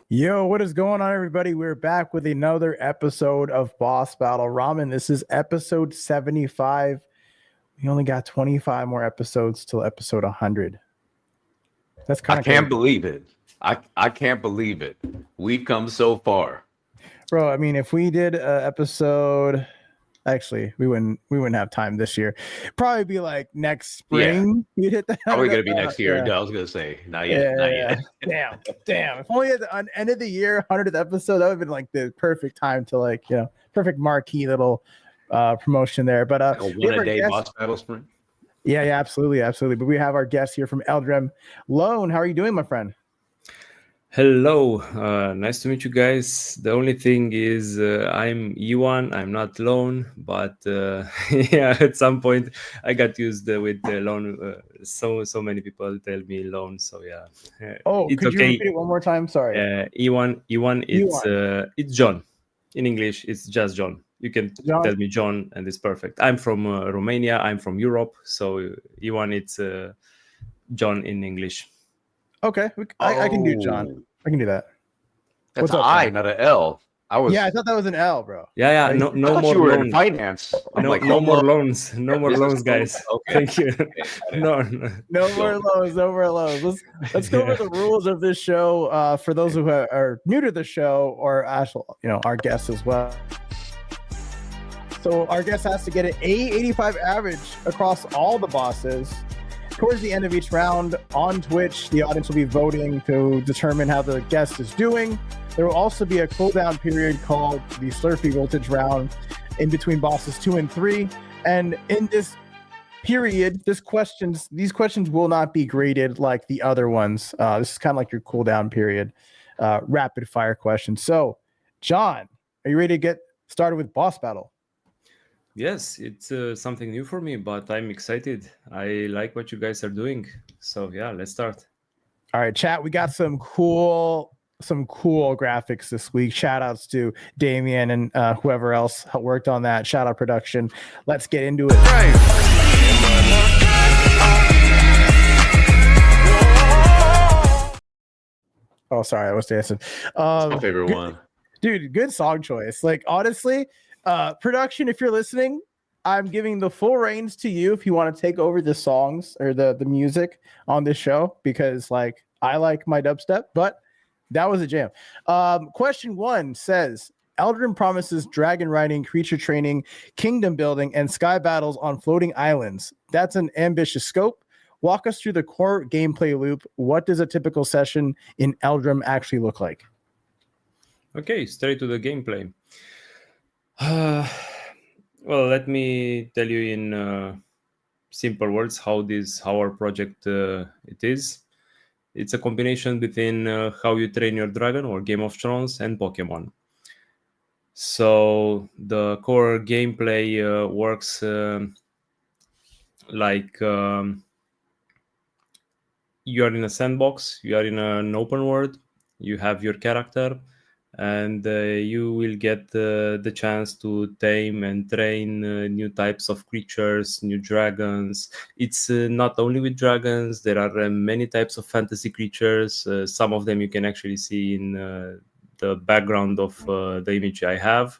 Yo, what is going on, everybody? We're back with another episode of Boss Battle Ramen. This is episode 75. We only got 25 more episodes till episode 100. That's I kind of can't crazy. believe it. I can't believe it. We've come so far. Bro, I mean, if we did a episode, actually, we wouldn't have time this year. Probably be like next Yeah, spring you'd hit that. probably gonna be next year. Yeah. No, I was gonna say not yet, not yet. Damn. If only at the end of the year, 100th episode, that would have been like the perfect time to perfect marquee little promotion there. But Like a we have our one-a-day guest. boss battle sprint. Yeah, absolutely. But we have our guest here from Eldrim. Lone, how are you doing, my friend? Hello, nice to meet you guys. The only thing is I'm Iwan, I'm not Lone, but yeah, at some point I got used with the Lone. So many people tell me Lone, so yeah. Oh, It's could you okay. repeat it one more time? Sorry. Iwan, it's John. In English, it's just John. You can John? tell me John, and it's perfect. I'm from Romania. I'm from Europe, so Iwan, it's John in English. Okay, I can do John. I can do that. That's What's an up, I, John? not an L. Yeah, I thought that was an L, bro. Yeah. Right? No I thought more you were in loans. finance. I'm No, like, no home more loan, loans. No more business loans, guys. Okay. Thank you. Okay. No. No more lows. Let's go over the rules of this show for those who are new to the show or actually, our guests as well. So our guest has to get an A85 average across all the bosses. Towards the end of each round on Twitch, the audience will be voting to determine how the guest is doing. There will also be a cooldown period called the Slurpee Voltage round in between bosses 2 and 3. And in this period, these questions will not be graded like the other ones. This is kind of like your cooldown period, rapid fire questions. So, John, are you ready to get started with boss battle? Yes, it's something new for me, but I'm excited. I like what you guys are doing. So yeah, let's start. All right, chat. We got some cool graphics this week. Shout outs to Damien and whoever else worked on that. Shout out production. Let's get into it. Oh, sorry, I was dancing. My favorite one. Dude, good song choice. Like, honestly, production, if you're listening, I'm giving the full reins to you if you want to take over the songs or the music on this show, because like I like my dubstep, but that was a jam. Question 1 says Eldrin promises dragon riding, creature training, kingdom building, and sky battles on floating islands. That's an ambitious scope. Walk us through the core gameplay loop. What does a typical session in Eldrim actually look like? Okay, straight to the gameplay. Well, let me tell you in simple words how our project it is. It's a combination between how you train your dragon or Game of Thrones and Pokemon. So the core gameplay works like you are in a sandbox, you are in an open world, you have your character, and you will get the chance to tame and train new types of creatures, new dragons. It's not only with dragons, there are many types of fantasy creatures. Some of them you can actually see in the background of the image I have.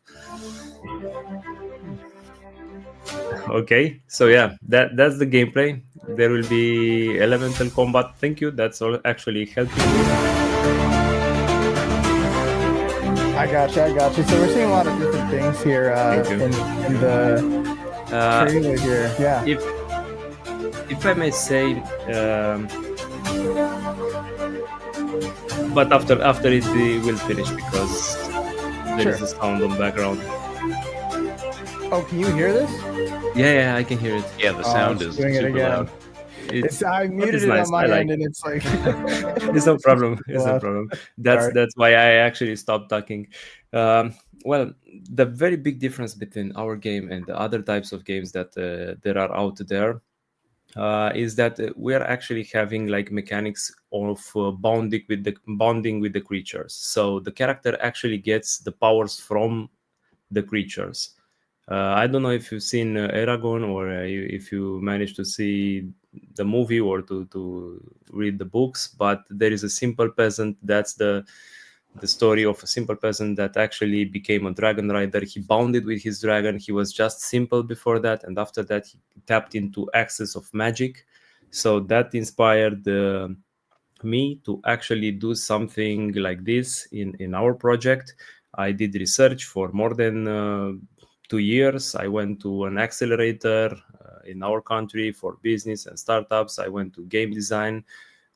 Okay, so yeah, that's the gameplay. There will be elemental combat. Thank you. That's all actually helping me. I got you. So we're seeing a lot of different things here in the trailer here. Yeah. If I may say, but after it we will finish because there is a sound on background. Oh, can you hear this? Yeah, I can hear it. Yeah, the sound is doing it super again. loud. I muted it nice. on my I end, like and it's like it's no problem. It's no problem. That's why I actually stopped talking. Well, the very big difference between our game and the other types of games that there are out there is that we are actually having like mechanics of bonding with the creatures. So the character actually gets the powers from the creatures. I don't know if you've seen Eragon or if you managed to see the movie or to read the books, but there is a simple peasant. That's the the story of a simple person that actually became a dragon rider. He bonded with his dragon. He was just simple before that, and after that he tapped into access of magic. So that inspired me to actually do something like this in our project. I did research for more than 2 years. I went to an accelerator in our country for business and startups. I went to game design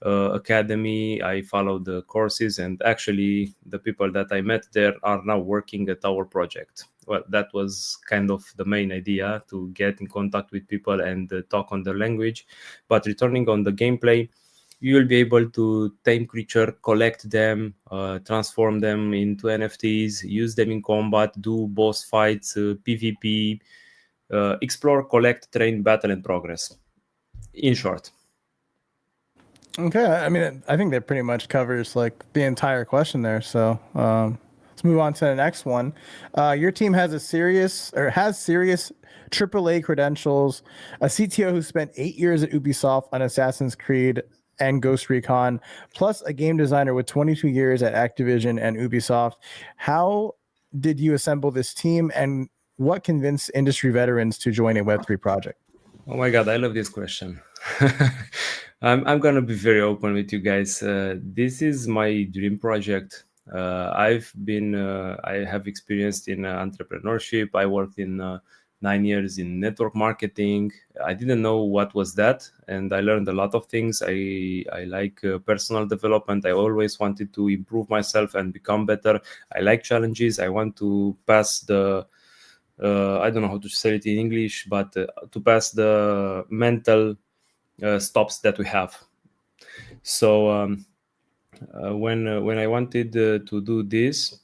academy. I followed the courses, and actually the people that I met there are now working at our project. Well, that was kind of the main idea, to get in contact with people and talk on their language. But returning on the gameplay, you will be able to tame creature, collect them, transform them into NFTs, use them in combat, do boss fights, PvP, explore, collect, train, battle, and progress. In short. Okay, I mean, I think that pretty much covers like the entire question there. So let's move on to the next one. Your team has serious AAA credentials, a CTO who spent 8 years at Ubisoft on Assassin's Creed and Ghost Recon, plus a game designer with 22 years at Activision and Ubisoft. How did you assemble this team, and what convinced industry veterans to join a Web3 project? Oh my God, I love this question. I'm gonna be very open with you guys. This is my dream project. I have experienced in entrepreneurship. I worked in 9 years in network marketing. I didn't know what was that, and I learned a lot of things. I like personal development. I always wanted to improve myself and become better. I like challenges. I want to pass the I don't know how to say it in English, but to pass the mental stops that we have. So when I wanted to do this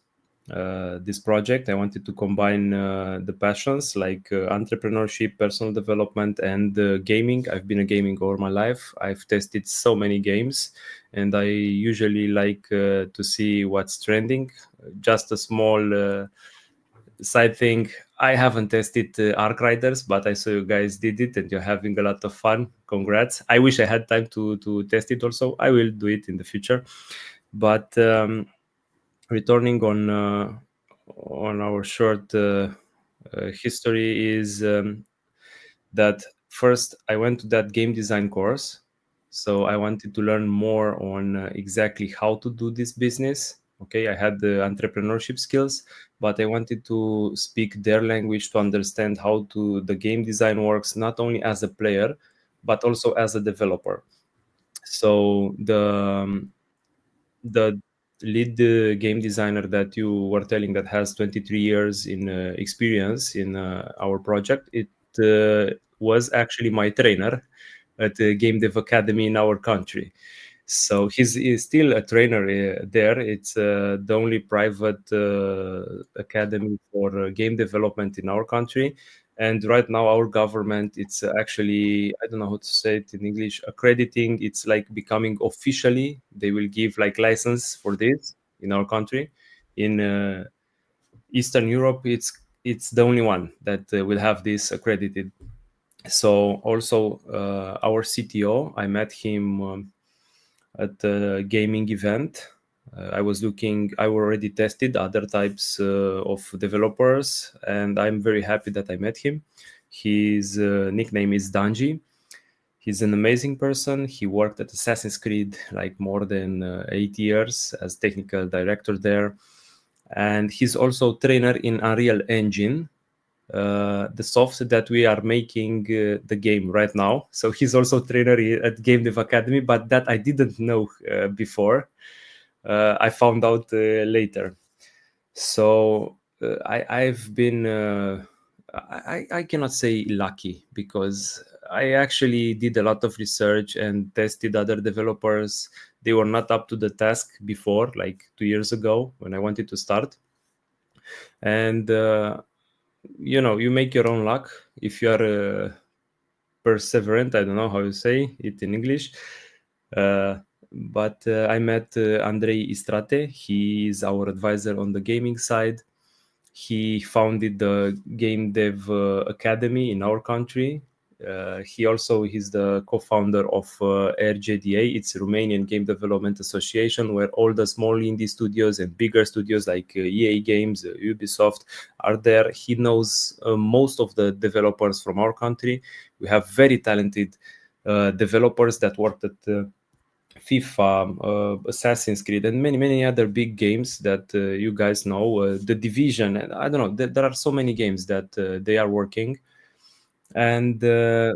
project, I wanted to combine the passions like entrepreneurship, personal development, and gaming. I've been a gaming all my life. I've tested so many games, and I usually like to see what's trending. Just a small side thing, I haven't tested Arc Riders, but I saw you guys did it and you're having a lot of fun. Congrats. I wish I had time to test it also. I will do it in the future. But returning on our short history is that first I went to that game design course. So I wanted to learn more on exactly how to do this business. Okay, I had the entrepreneurship skills, but I wanted to speak their language to understand how the game design works, not only as a player, but also as a developer. So the lead game designer that you were telling that has 23 years in experience in our project, it was actually my trainer at the Game Dev Academy in our country. So he's still a trainer there. It's the only private academy for game development in our country. And right now, our government, it's actually, I don't know how to say it in English, accrediting. It's like becoming officially, they will give like license for this in our country. In Eastern Europe, it's the only one that will have this accredited. So also our CTO, I met him at a gaming event. I already tested other types of developers, and I'm very happy that I met him. His nickname is Danji. He's an amazing person. He worked at Assassin's Creed like more than 8 years as technical director there. And he's also trainer in Unreal Engine, the software that we are making the game right now. So he's also trainer at Game Dev Academy, but that I didn't know before. I found out later. So I've been, I cannot say lucky, because I actually did a lot of research and tested other developers. They were not up to the task before, like 2 years ago when I wanted to start. And you make your own luck if you are perseverant. I don't know how you say it in English, but I met Andrei Istrate. He is our advisor on the gaming side. He founded the Game Dev Academy in our country. He's the co-founder of RJDA. It's a Romanian Game Development Association, where all the small indie studios and bigger studios like EA Games, Ubisoft are there. He knows most of the developers from our country. We have very talented developers that worked at FIFA, Assassin's Creed, and many other big games that you guys know. The Division, and I don't know. There are so many games that they are working, and they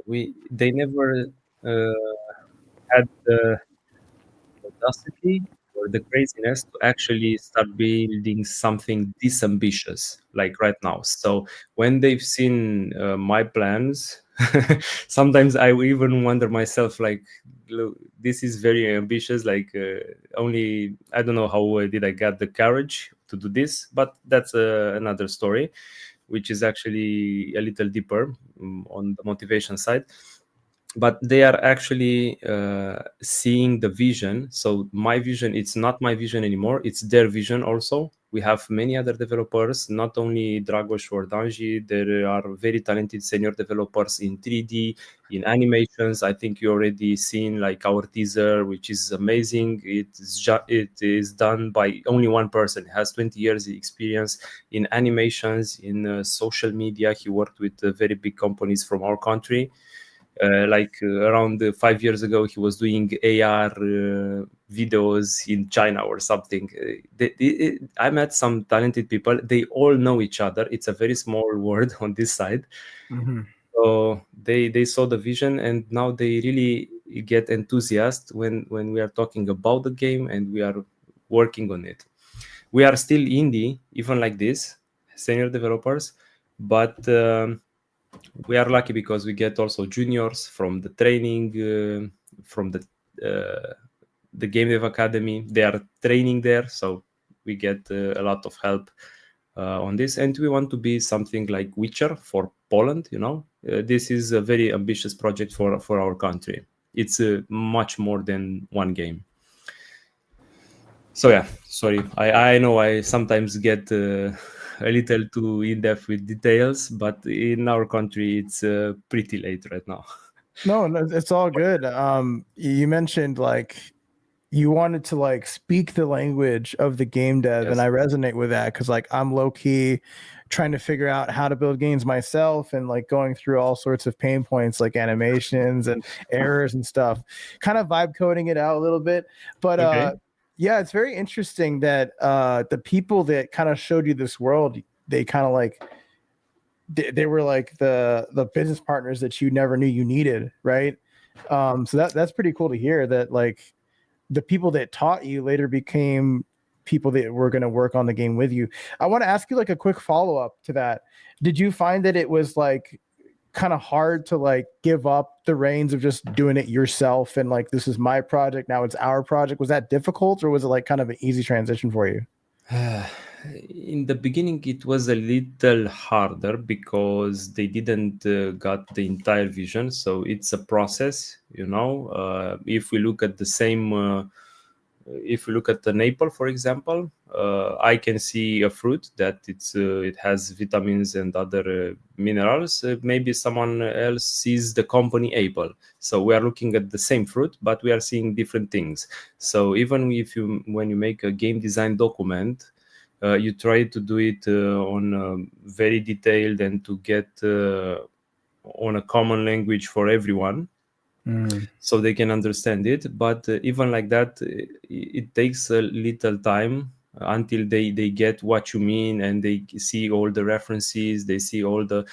never had the audacity or the craziness to actually start building something this ambitious like right now. So when they've seen my plans, sometimes I even wonder myself, like, look, this is very ambitious. Like, only I don't know how did I get the courage to do this, but that's another story, which is actually a little deeper on the motivation side. But they are actually seeing the vision. So my vision, it's not my vision anymore, it's their vision also. We have many other developers, not only Dragos or Danji. There are very talented senior developers in 3D, in animations. I think you already seen like our teaser, which is amazing. It is done by only one person. He has 20 years experience in animations, in social media. He worked with very big companies from our country. Around 5 years ago, he was doing AR videos in China or something. I met some talented people. They all know each other. It's a very small world on this side. Mm-hmm. So they saw the vision, and now they really get enthusiastic when we are talking about the game and we are working on it. We are still indie, even like this, senior developers, but we are lucky because we get also juniors from the training, from the Game Dev Academy. They are training there, so we get a lot of help on this. And we want to be something like Witcher for Poland. This is a very ambitious project for our country. It's much more than one game. So yeah, sorry. I know I sometimes get a little too in-depth with details, but in our country, it's pretty late right now. No, it's all good. You mentioned like you wanted to like speak the language of the game dev, Yes. and I resonate with that because like I'm low key trying to figure out how to build games myself and like going through all sorts of pain points like animations and errors and stuff, kind of vibe coding it out a little bit. But Okay. yeah, it's very interesting that the people that kind of showed you this world, they kind of like they were like the business partners that you never knew you needed, right? So that's pretty cool to hear that like the people that taught you later became people that were going to work on the game with you. I want to ask you like a quick follow-up to that. Did you find that it was like kind of hard to like give up the reins of just doing it yourself and like this is my project, now it's our project? Was that difficult, or was it like kind of an easy transition for you? In the beginning, it was a little harder because they didn't got the entire vision. So it's a process, if we look at the same if we look at an apple, for example, I can see a fruit that it has vitamins and other minerals. Maybe someone else sees the company apple. So we are looking at the same fruit, but we are seeing different things. So even when you make a game design document, you try to do it on very detailed and to get on a common language for everyone. So they can understand it. But even like that, it takes a little time until they get what you mean, and they see all the references, they see all the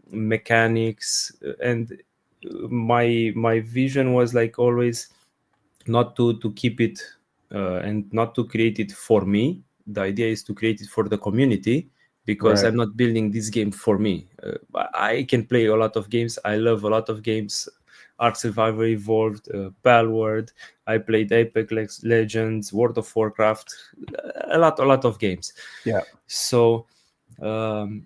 mechanics. And my vision was like always not to keep it and not to create it for me. The idea is to create it for the community, because Right. I'm not building this game for me. I can play a lot of games. I love a lot of games. Ark Survivor Evolved, Palworld. I played Apex Legends, World of Warcraft, a lot of games. Yeah. So the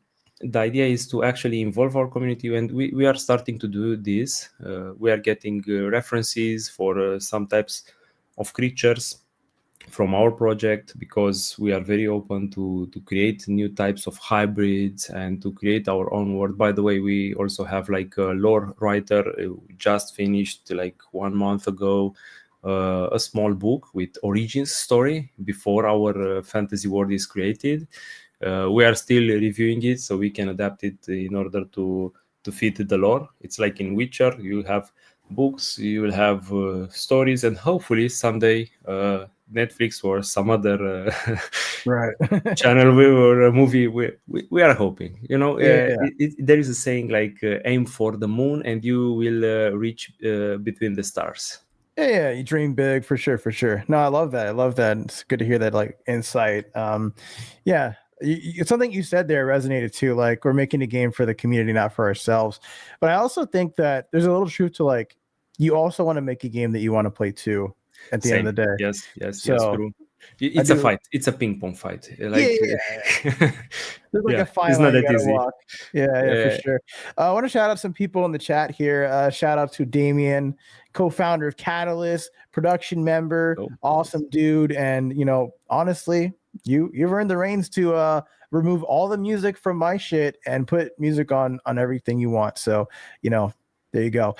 idea is to actually involve our community, and we are starting to do this. We are getting references for some types of creatures. from our project, because we are very open to create new types of hybrids and to create our own world. By the way, we also have like a lore writer just finished like 1 month ago a small book with origins story before our fantasy world is created. We are still reviewing it so we can adapt it in order to fit the lore. It's like in Witcher, you have books, you will have stories, and hopefully someday Netflix or some other Right. channel or a movie. We are hoping, Yeah. there is a saying like aim for the moon and you will reach between the stars. Yeah, you dream big for sure, for sure. No, I love that. I love that. It's good to hear that like insight. Yeah, something you said there resonated too. Like we're making a game for the community, not for ourselves. But I also think that there's a little truth to like you also want to make a game that you want to play too at the end of the day. Yes, So true. I It's a do. fight. It's a ping pong fight. Yeah, Like, there's like yeah, a fine it's line not you that gotta easy. walk. Yeah, for sure. I want to shout out some people in the chat here. Shout out to Damien, co-founder of Catalyst, production member, Oh, awesome dude, and honestly, you've earned the reins to remove all the music from my shit and put music on everything you want. So there you go.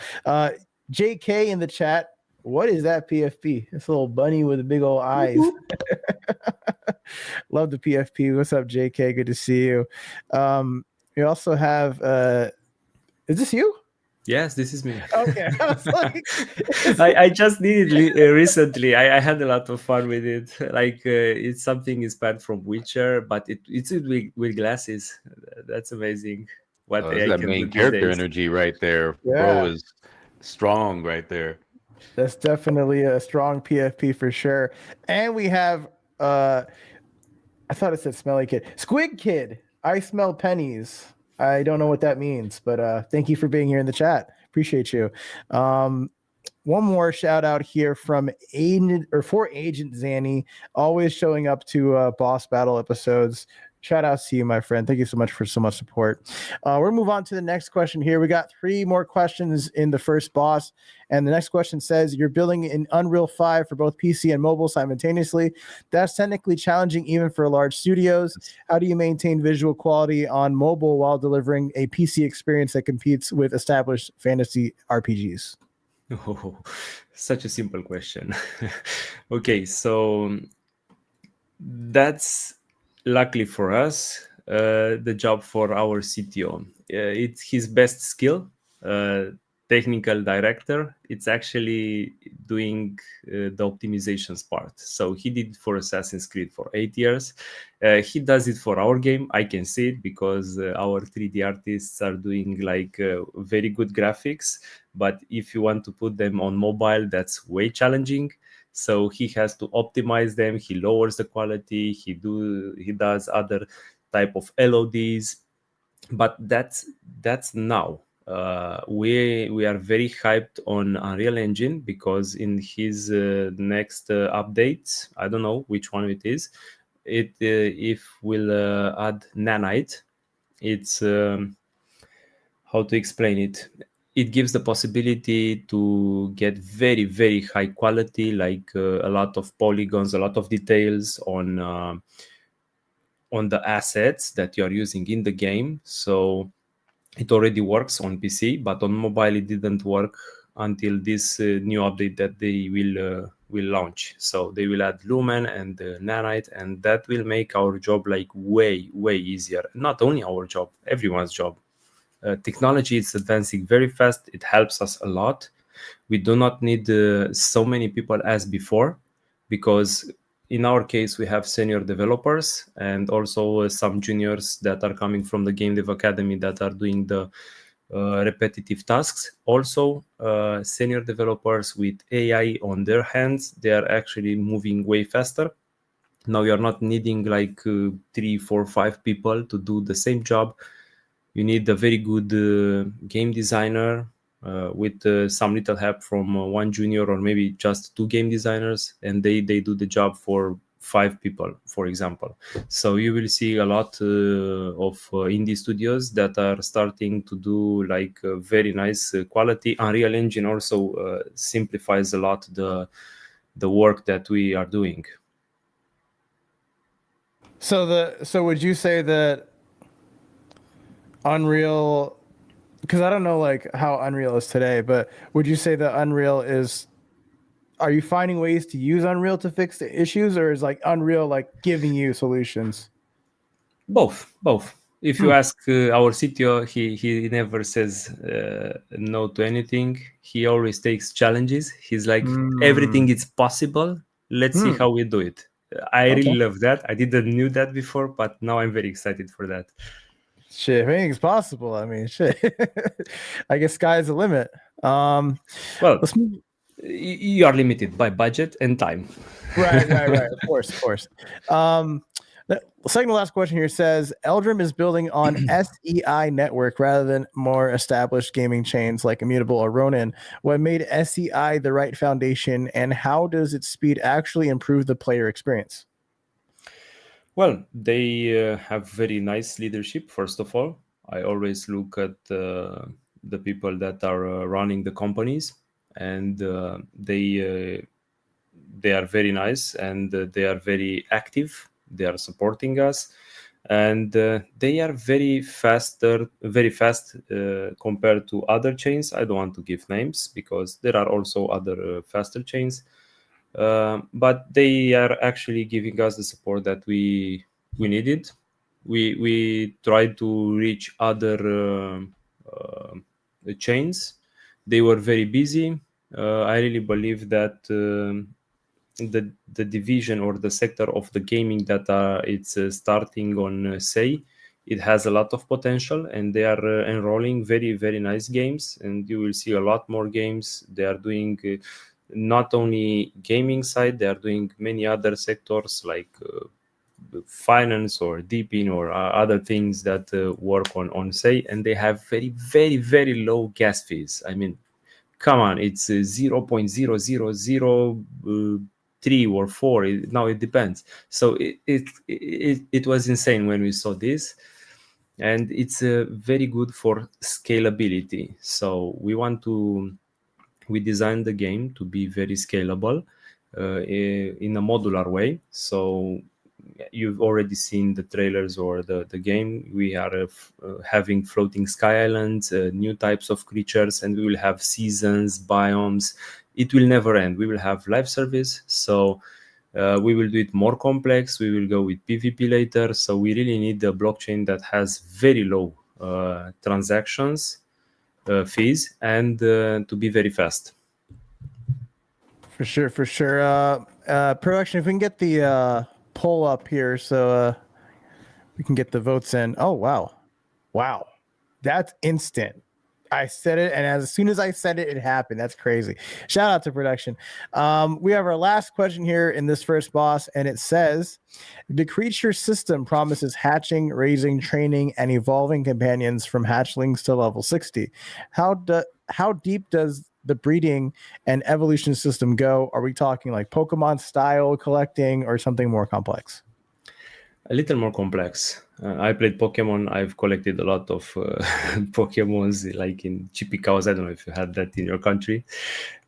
JK in the chat. What is that PFP? It's a little bunny with the big old eyes. Love the PFP. What's up, JK? Good to see you. We also have is this you? yes, this is me. Okay. I was like, I just did it recently. I had a lot of fun with it. Like it's something inspired from Witcher, but it's with glasses. That's amazing. What Oh, that's AI that can do main these character days. energy right there. Bro yeah, is strong right there. that's definitely a strong PFP for sure. And we have I thought it said smelly kid. Squid Kid. I smell pennies. I don't know what that means, but thank you for being here in the chat. Appreciate you. One more shout out here from Agent Zanny, always showing up to boss battle episodes. Shout out to you, my friend. Thank you so much for so much support. We'll move on to the next question here. We got 3 more questions in the first boss. And the next question says, you're building in Unreal 5 for both PC and mobile simultaneously. That's technically challenging even for large studios. How do you maintain visual quality on mobile while delivering a PC experience that competes with established fantasy RPGs? Oh, such a simple question. Okay, so that's luckily for us the job for our CTO. It's his best skill. Technical director, it's actually doing the optimizations part. So he did for Assassin's Creed for 8 years. He does it for our game. I can see it because our 3D artists are doing like very good graphics. But if you want to put them on mobile, that's way challenging. So he has to optimize them. He lowers the quality. He does other type of LODs. But that's now. We are very hyped on Unreal Engine because in his next updates, I don't know which one it is, it if we'll add nanite. It's how to explain it. It gives the possibility to get very very high quality, like a lot of polygons, a lot of details on the assets that you are using in the game. So it already works on PC, but on mobile it didn't work until this new update that they will launch. So they will add Lumen and Nanite, and that will make our job like way easier. Not only our job, everyone's job. Technology is advancing very fast. It helps us a lot. We do not need so many people as before, because in our case we have senior developers and also some juniors that are coming from the game dev academy that are doing the repetitive tasks. Also senior developers with AI on their hands, they are actually moving way faster. Now you're not needing like 3 4 5 people to do the same job. You need a very good game designer with some little help from one junior or maybe just 2 game designers, and they do the job for 5 people, for example. So you will see a lot of indie studios that are starting to do like very nice quality. Unreal Engine also simplifies a lot the work that we are doing. So would you say that Unreal, because I don't know like how Unreal is today, but would you say that Unreal is, are you finding ways to use Unreal to fix the issues, or is like Unreal like giving you solutions? Both. If you Hmm. ask our CTO, he never says no to anything. He always takes challenges. He's like, Hmm. everything is possible. Let's see Hmm. how we do it. I Okay. really love that. I didn't knew that before, but now I'm very excited for that. Shit, if anything's possible, I mean, shit. I guess sky's the limit. Um, Well, let's move. you are limited by budget and time. Right. Of course, of course. The second to last question here says Eldrim is building on SEI network rather than more established gaming chains like Immutable or Ronin. What made SEI the right foundation, and how does its speed actually improve the player experience? Well, they have very nice leadership. First of all, I always look at the people that are running the companies, and they are very nice, and they are very active. They are supporting us, and they are very fast compared to other chains. I don't want to give names because there are also other faster chains, but they are actually giving us the support that we needed. We tried to reach other chains. They were very busy. I really believe that the division or the sector of the gaming that it's starting on say, it has a lot of potential, and they are enrolling very nice games, and you will see a lot more games. They are doing not only gaming side, they are doing many other sectors like finance or deepin or other things that work on say, and they have very low gas fees. I mean, come on, it's 0.0003 or 4. Now it depends. So it was insane when we saw this, and it's very good for scalability. So we designed the game to be very scalable in a modular way. So you've already seen the trailers or the game. We are having floating sky islands, new types of creatures, and we will have seasons, biomes. It will never end. We will have live service. So we will do it more complex. We will go with PvP later. So we really need a blockchain that has very low transactions fees, and to be very fast. For sure, for sure. Production, if we can get the poll up here so we can get the votes in. Oh, wow. That's instant. I said it, and as soon as I said it, it happened. That's crazy. Shout out to production. We have our last question here in this first boss, and it says, the creature system promises hatching, raising, training, and evolving companions from hatchlings to level 60. How deep does the breeding and evolution system go? Are we talking like Pokemon style collecting or something more complex? A little more complex. I played Pokemon. I've collected a lot of Pokemons, like in chippy cows. I don't know if you had that in your country,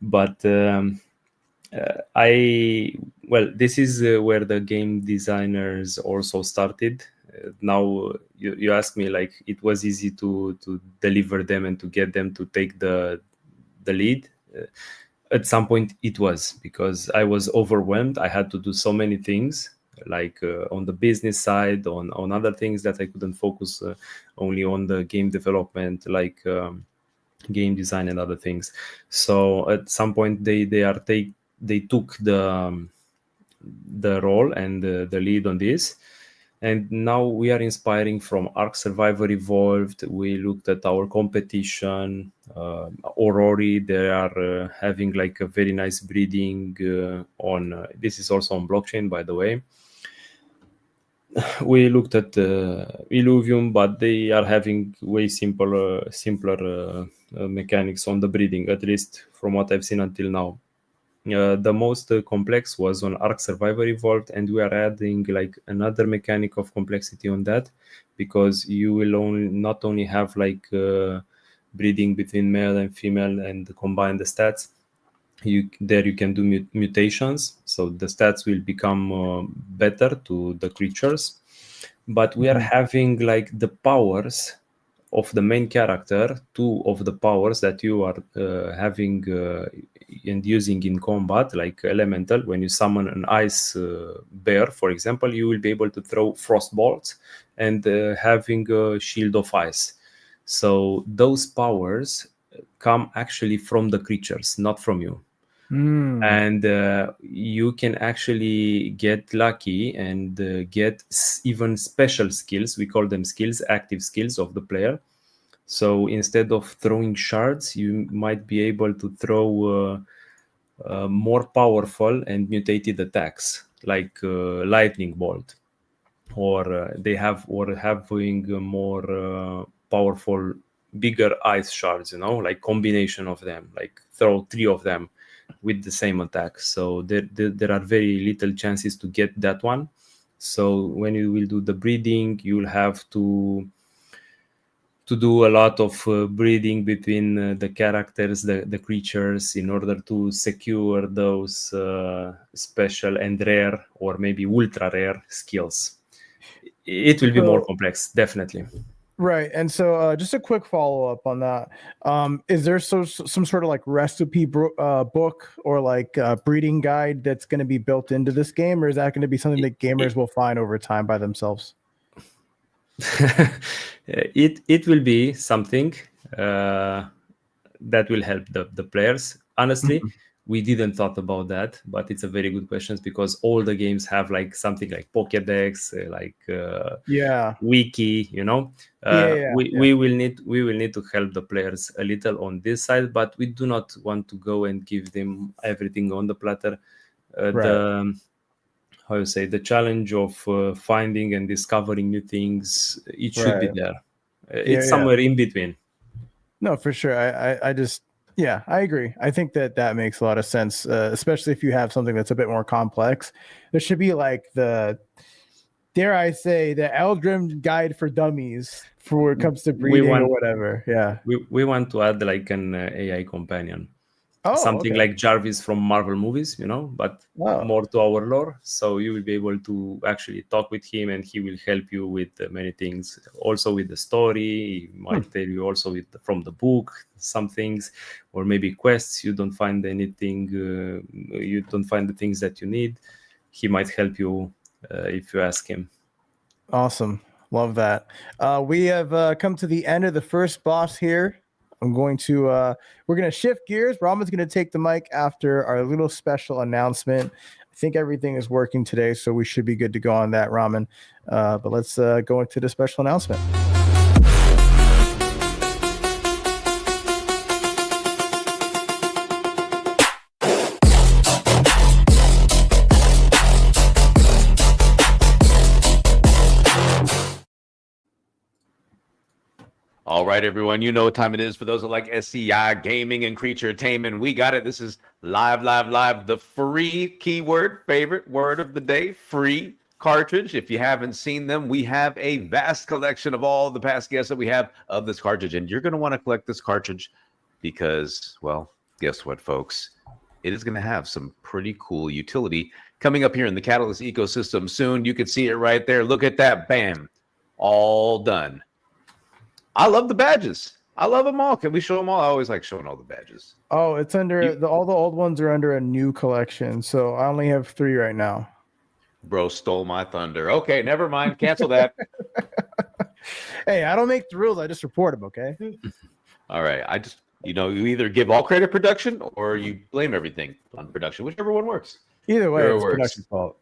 but I well, this is where the game designers also started. Now you ask me, like, it was easy to deliver them and to get them to take the lead. At some point it was, because I was overwhelmed. I had to do so many things, like on the business side, on other things, that I couldn't focus only on the game development, like game design and other things. So at some point they took the role and the lead on this, and now we are inspiring from Ark Survivor Evolved. We looked at our competition, Aurori. They are having like a very nice breeding on this is also on blockchain, by the way. We looked at Illuvium, but they are having way simpler mechanics on the breeding, at least from what I've seen until now. The most complex was on Ark Survivor Evolved, and we are adding like another mechanic of complexity on that, because you will not only have like breeding between male and female and combine the stats. You can do mutations, so the stats will become better to the creatures. but we are having like the powers of the main character, 2 of the powers that you are having and using in combat, like elemental. When you summon an ice bear, for example, you will be able to throw frost bolts and having a shield of ice. So those powers come actually from the creatures, not from you. And you can actually get lucky and get even special skills. We call them skills, active skills of the player. So instead of throwing shards, you might be able to throw more powerful and mutated attacks, like lightning bolt, or having more powerful, bigger ice shards. Like combination of them, like throw 3 of them with the same attack. So there are very little chances to get that one. So when you will do the breeding, you'll have to do a lot of breeding between the characters, the creatures, in order to secure those special and rare, or maybe ultra rare skills. It will be more complex, definitely. Right. And so just a quick follow-up on that. Is there some sort of like recipe book or like breeding guide that's going to be built into this game, or is that going to be something that gamers will find over time by themselves? It will be something that will help the players. Honestly, we didn't thought about that, but it's a very good question, because all the games have like something like Pokédex, wiki. We will need to help the players a little on this side, but we do not want to go and give them everything on the platter. The challenge of finding and discovering new things, it should be there. It's somewhere in between. No, for sure. I agree. I think that makes a lot of sense, especially if you have something that's a bit more complex. There should be like the Eldrim guide for dummies for when it comes to breeding or whatever. Yeah. We want to add like an AI companion. Something like Jarvis from Marvel movies, but more to our lore. So you will be able to actually talk with him, and he will help you with many things. Also with the story, he might tell you also from the book some things, or maybe quests. You don't find anything, you don't find the things that you need. He might help you if you ask him. Awesome. Love that. We have come to the end of the first boss here. We're going to shift gears. Raman's going to take the mic after our little special announcement. I think everything is working today, so we should be good to go on that, Raman. But let's go into the special announcement. All right, everyone, you know what time it is. For those that like SCI, gaming, and creaturetainment, we got it. This is live, the free keyword, favorite word of the day, free cartridge. If you haven't seen them, we have a vast collection of all the past guests that we have of this cartridge, and you're going to want to collect this cartridge because, well, guess what, folks? It is going to have some pretty cool utility coming up here in the Catalyst ecosystem soon. You can see it right there. Look at that. Bam. All done. I love the badges. I love them all. Can we show them all? I always like showing all the badges. Oh, it's under all the old ones are under a new collection. So I only have 3 right now. Bro stole my thunder. Okay, never mind. Cancel that. Hey, I don't make the rules. I just report them, okay? All right. I just, you either give all credit production or you blame everything on production, whichever one works. Either way, it's production's fault.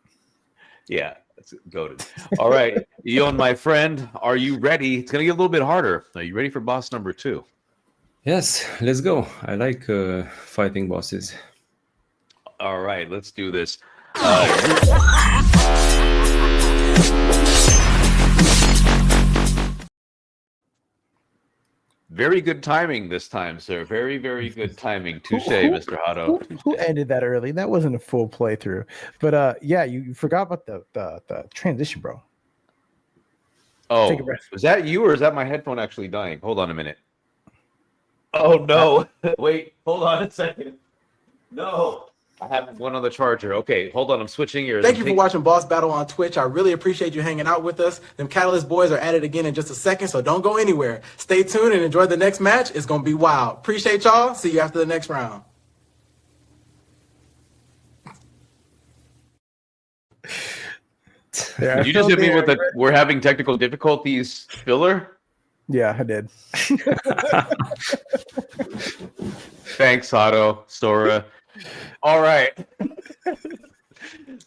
Yeah. That's goated. All right, Eon, my friend, are you ready? It's going to get a little bit harder. Are you ready for boss number 2? Yes, let's go. I like fighting bosses. All right, let's do this. Very good timing this time, sir. Very, very good timing. Touche, Mr. Hotto. Who ended that early? That wasn't a full playthrough. But yeah, you forgot about the transition, bro. Oh, was that you or is that my headphone actually dying? Hold on a minute. Oh, no. Wait, hold on a second. No. I have one on the charger. Okay, hold on. I'm switching ears. Thank you for watching Boss Battle on Twitch. I really appreciate you hanging out with us. Them Catalyst boys are at it again in just a second, so don't go anywhere. Stay tuned and enjoy the next match. It's going to be wild. Appreciate y'all. See you after the next round. Yeah, Did you just hit me with the "we're having technical difficulties" filler? Yeah, I did. Thanks, Otto, Sora. All right.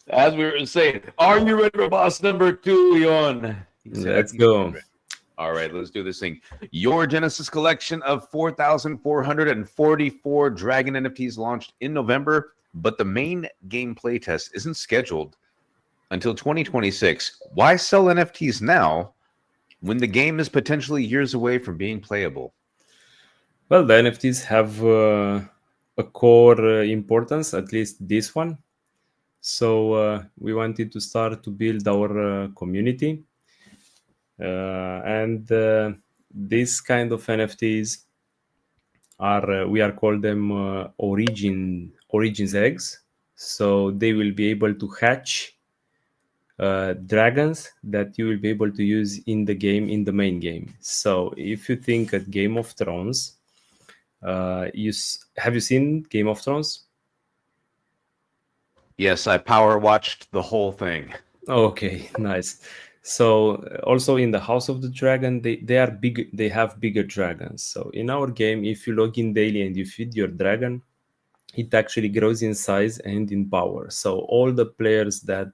As we were saying, are you ready for boss number 2, Leon? Let's go. All right, let's do this thing. Your Genesis collection of 4,444 Dragon NFTs launched in November, but the main game playtest isn't scheduled until 2026. Why sell NFTs now when the game is potentially years away from being playable? Well, the NFTs have a core importance, at least this one. So we wanted to start to build our community. And this kind of NFTs are, we are called them origins eggs. So they will be able to hatch dragons that you will be able to use in the game, in the main game. So if you think at Game of Thrones, have you seen Game of Thrones? Yes, I power watched the whole thing. Okay, nice. So also in the House of the Dragon, they are big. They have bigger dragons. So in our game, if you log in daily and you feed your dragon, it actually grows in size and in power. So all the players that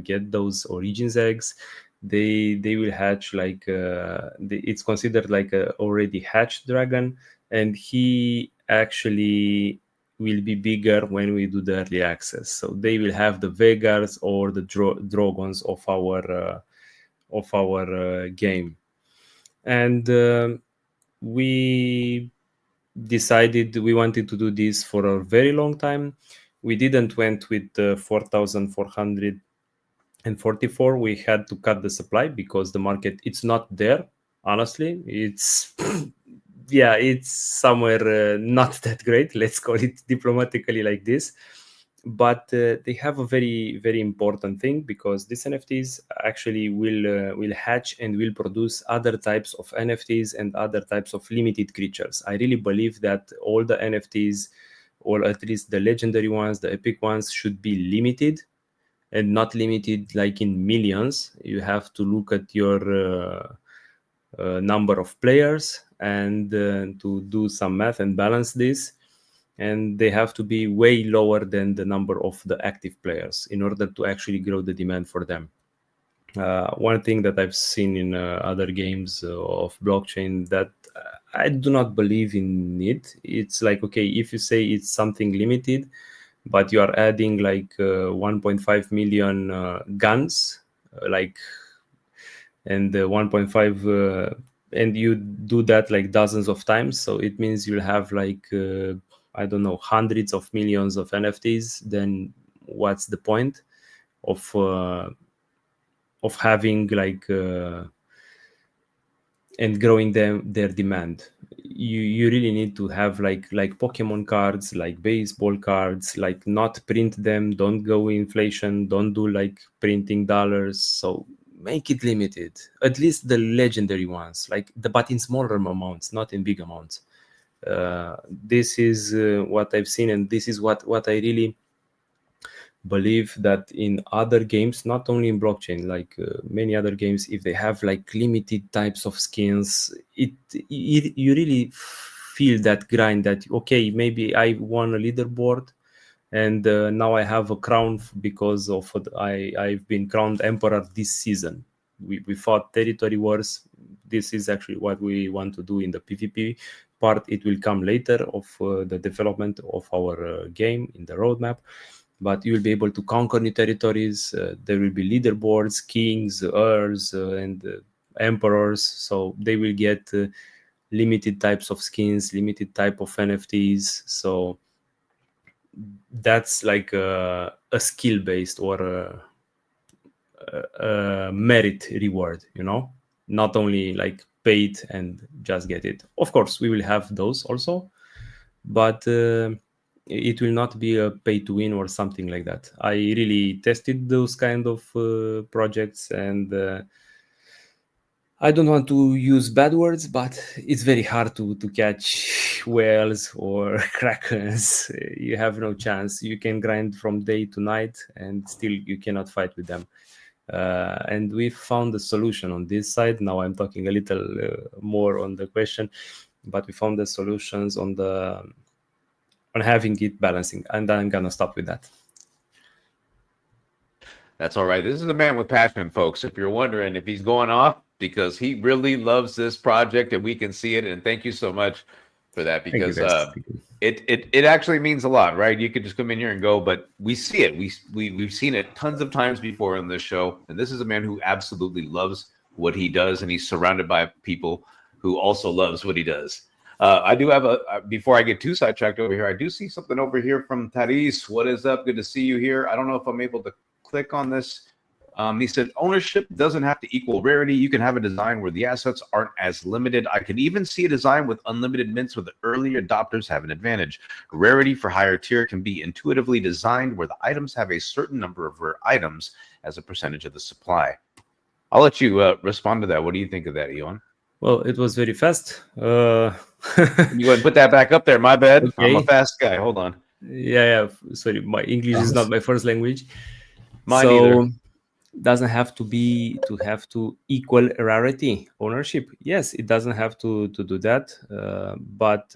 get those origins eggs, they will hatch like it's considered like a already hatched dragon, and he actually will be bigger when we do the early access. So they will have the Vegars or the Drogons of our game, and we decided we wanted to do this for a very long time. We didn't went with 4,444. We had to cut the supply because the market, it's not there. Honestly, it's yeah, it's somewhere not that great. Let's call it diplomatically like this. But they have a very, very important thing, because these NFTs actually will hatch and will produce other types of NFTs and other types of limited creatures. I really believe that all the NFTs, or at least the legendary ones, the epic ones, should be limited, and not limited like in millions. You have to look at your number of players and to do some math and balance this. And they have to be way lower than the number of the active players in order to actually grow the demand for them. One thing that I've seen in other games of blockchain that I do not believe in it. It's like, okay, if you say it's something limited, but you are adding like 1.5 million guns, and 1.5, and you do that like dozens of times, so it means you'll have like I don't know, hundreds of millions of NFTs. Then what's the point of having like and growing their demand? You really need to have like Pokemon cards, like baseball cards, like not print them, don't go inflation, don't do like printing dollars. So make it limited, at least the legendary ones, but in smaller amounts, not in big amounts. This is what I've seen, and this is what I really believe, that in other games, not only in blockchain, like many other games, if they have like limited types of skins, you really feel that grind, that okay, maybe I won a leaderboard and now I have a crown because of I've been crowned emperor this season. We fought territory wars. This is actually what we want to do in the PvP part. It will come later of the development of our game in the roadmap, but you will be able to conquer new territories. There will be leaderboards, kings, earls, and emperors. So they will get limited types of skins, limited type of NFTs. So that's like a skill based or a merit reward, not only like paid and just get it. Of course, we will have those also, but it will not be a pay to win or something like that. I really tested those kind of projects, and I don't want to use bad words, but it's very hard to catch whales or krakens. You have no chance. You can grind from day to night, and still you cannot fight with them. And we found a solution on this side. Now I'm talking a little more on the question, but we found the solutions on having it balancing, and I'm gonna stop with that. That's all right. This is a man with passion, folks. If you're wondering if he's going off, because he really loves this project and we can see it. And thank you so much for that, because it actually means a lot, right? You could just come in here and go, but we see it. We've seen it tons of times before on this show. And this is a man who absolutely loves what he does, and he's surrounded by people who also loves what he does. I do have before I get too sidetracked over here, I do see something over here from Taris. What is up? Good to see you here. I don't know if I'm able to click on this. He said, ownership doesn't have to equal rarity. You can have a design where the assets aren't as limited. I can even see a design with unlimited mints where the early adopters have an advantage. Rarity for higher tier can be intuitively designed where the items have a certain number of rare items as a percentage of the supply. I'll let you respond to that. What do you think of that, Ion? Well, it was very fast. You go ahead and put that back up there. My bad. Okay. I'm a fast guy. Hold on. Yeah. Sorry, my English is not my first language. Mine either. Doesn't have to equal rarity ownership. Yes, it doesn't have to do that. But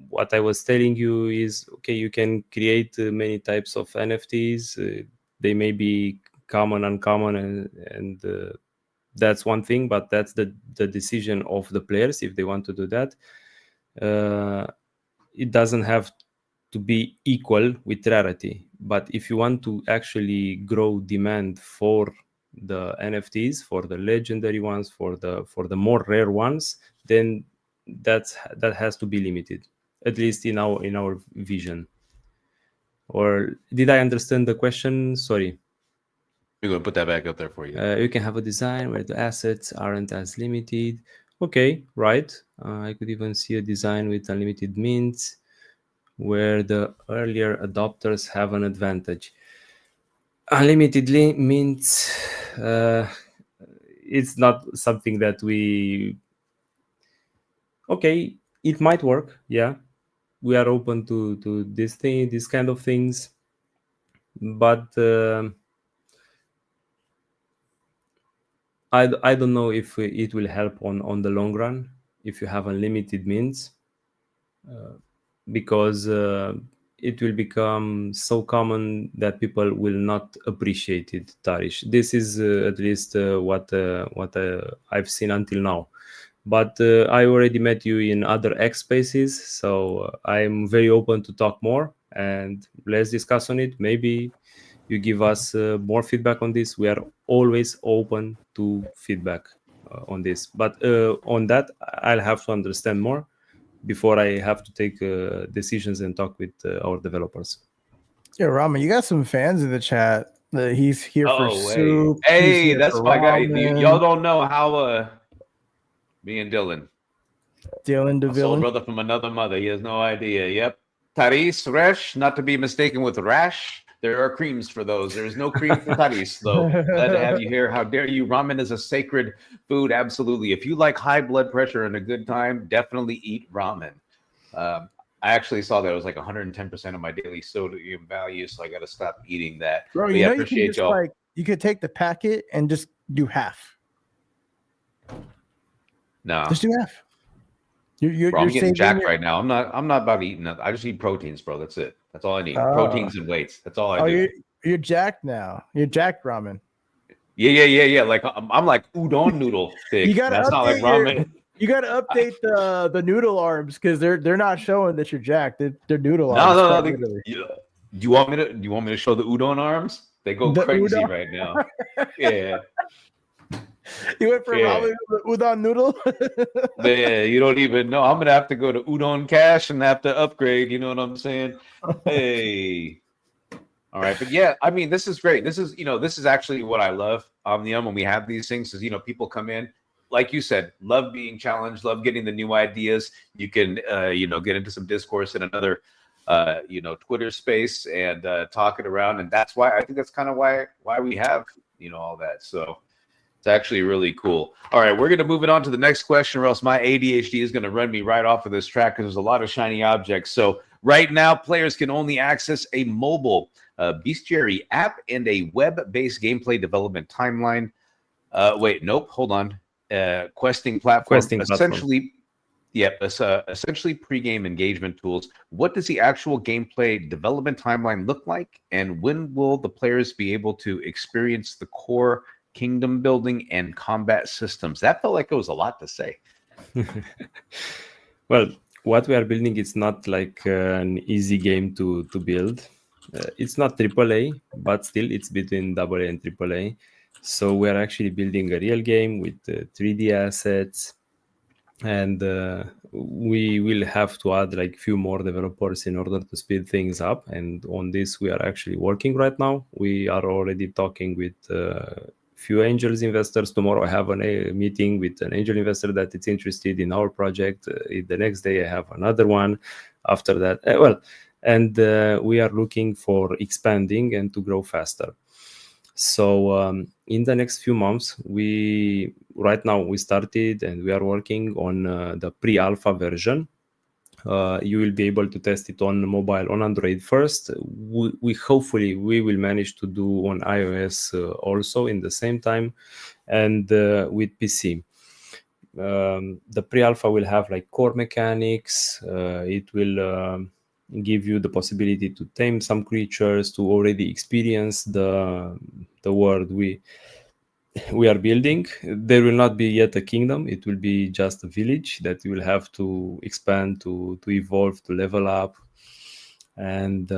what I was telling you is, okay, you can create many types of NFTs. They may be common, uncommon, and that's one thing. But that's the decision of the players if they want to do that. It doesn't have to be equal with rarity, but if you want to actually grow demand for the NFTs, for the legendary ones, for the more rare ones, then that has to be limited, at least in our vision. Or did I understand the question? Sorry. We're going to put that back up there for you. You can have a design where the assets aren't as limited. Okay, right. I could even see a design with unlimited mints where the earlier adopters have an advantage. Unlimited mints, it's not something that we... Okay, it might work, yeah. We are open to this kind of things, but I don't know if it will help on the long run if you have unlimited mints. Because it will become so common that people will not appreciate it, Tarish. This is at least what I've seen until now. But I already met you in other X spaces, so I'm very open to talk more, and let's discuss on it. Maybe you give us more feedback on this. We are always open to feedback on this. But on that, I'll have to understand more before I have to take decisions and talk with our developers. Yeah, Rama, you got some fans in the chat. He's here for soup. Hey, that's my guy. Y'all don't know how me and Dylan soul brother from another mother. He has no idea. Yep. Taris, Resh, not to be mistaken with Rash. There are creams for those. There is no cream for Taris, though. Glad to have you here. How dare you? Ramen is a sacred food. Absolutely. If you like high blood pressure and a good time, definitely eat ramen. I actually saw that it was like 110% of my daily sodium value, so I got to stop eating that. Bro, you know, appreciate y'all. You could take the packet and just do half. No, just do half. You're I'm getting jacked right now. I'm not about eating that. I just eat proteins, bro. That's it. That's all I need. Proteins and weights. That's all I do. You're jacked now. You're jacked ramen. Yeah. Like I'm like udon noodle thick. That's not like ramen. You got to update the noodle arms because they're not showing that you're jacked. They're noodle arms. No. Do you want me to show the udon arms? They go crazy right now. Yeah. You went for ramen udon noodle? Yeah, you don't even know. I'm gonna have to go to Udon Cash and have to upgrade. You know what I'm saying? Hey, all right, but yeah, I mean, this is great. This is actually what I love. When we have these things, is people come in like you said, love being challenged, love getting the new ideas. You can, get into some discourse in another, Twitter space and talk it around. And that's why I think that's kind of why we have, all that. So it's actually really cool. All right, we're going to move it on to the next question, or else my ADHD is going to run me right off of this track because there's a lot of shiny objects. So right now, players can only access a mobile bestiary app and a web-based gameplay development timeline. Hold on. Questing platform. Essentially, essentially pre-game engagement tools. What does the actual gameplay development timeline look like, and when will the players be able to experience the core kingdom building and combat systems? That felt like it was a lot to say. Well, what we are building is not like an easy game to build. It's not AAA, but still it's between AA and AAA. So we are actually building a real game with 3D assets, and we will have to add like few more developers in order to speed things up. And on this, we are actually working right now. We are already talking with few angels investors. Tomorrow I have a meeting with an angel investor that is interested in our project. The next day I have another one. After that, we are looking for expanding and to grow faster. So in the next few months, right now we started and we are working on the pre-alpha version. You will be able to test it on mobile, on Android first. We hopefully we will manage to do on iOS also in the same time, and with PC. The pre-alpha will have like core mechanics. It will give you the possibility to tame some creatures, to already experience the world we are building. There will not be yet a kingdom. It will be just a village that you will have to expand, to evolve, to level up. And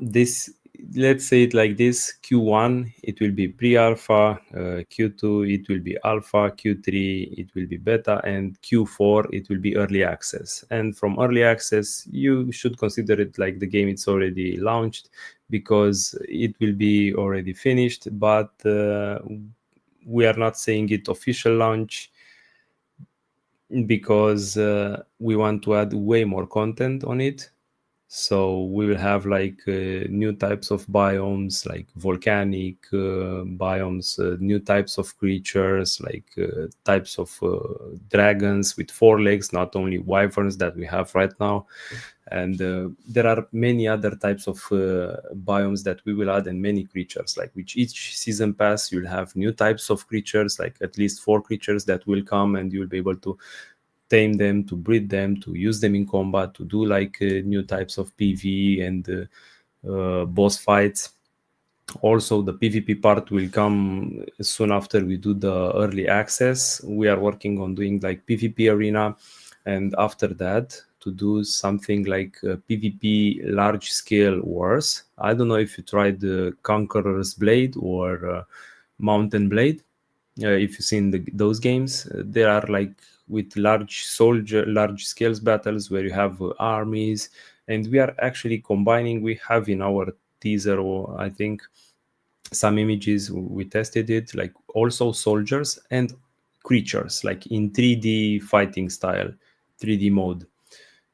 this, let's say it like this: Q1 it will be pre-alpha, Q2 it will be alpha, Q3 it will be beta, and Q4 it will be early access. And from early access, you should consider it like the game it's already launched, because it will be already finished. But we are not saying it official launch, because we want to add way more content on it. So we will have like new types of biomes, like volcanic biomes, new types of creatures, like types of dragons with 4 legs, not only wyverns that we have right now. And there are many other types of biomes that we will add, and many creatures. Like with each season pass, you'll have new types of creatures, like at least 4 creatures that will come, and you'll be able to tame them, to breed them, to use them in combat, to do like new types of PvE and boss fights. Also, the PvP part will come soon after we do the early access. We are working on doing like PvP arena, and after that to do something like PvP large scale wars. I don't know if you tried the Conqueror's Blade or Mountain Blade. If you've seen those games, they are like with large scales battles where you have armies, and we are actually combining. We have in our teaser, or I think some images, we tested it, like also soldiers and creatures, like in 3D fighting style, 3D mode.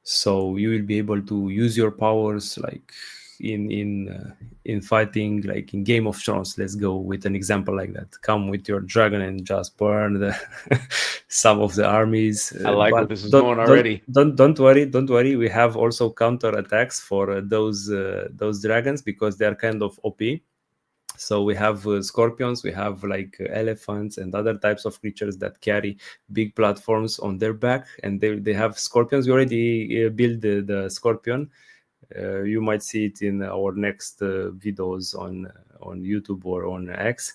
So you will be able to use your powers like in fighting, like in Game of Thrones. Let's go with an example like that. Come with your dragon and just burn some of the armies. I like where this is going already. Don't worry. We have also counter attacks for those dragons, because they are kind of OP. So we have scorpions, we have like elephants and other types of creatures that carry big platforms on their back, and they have scorpions. We already built the scorpion. You might see it in our next videos on YouTube or on X.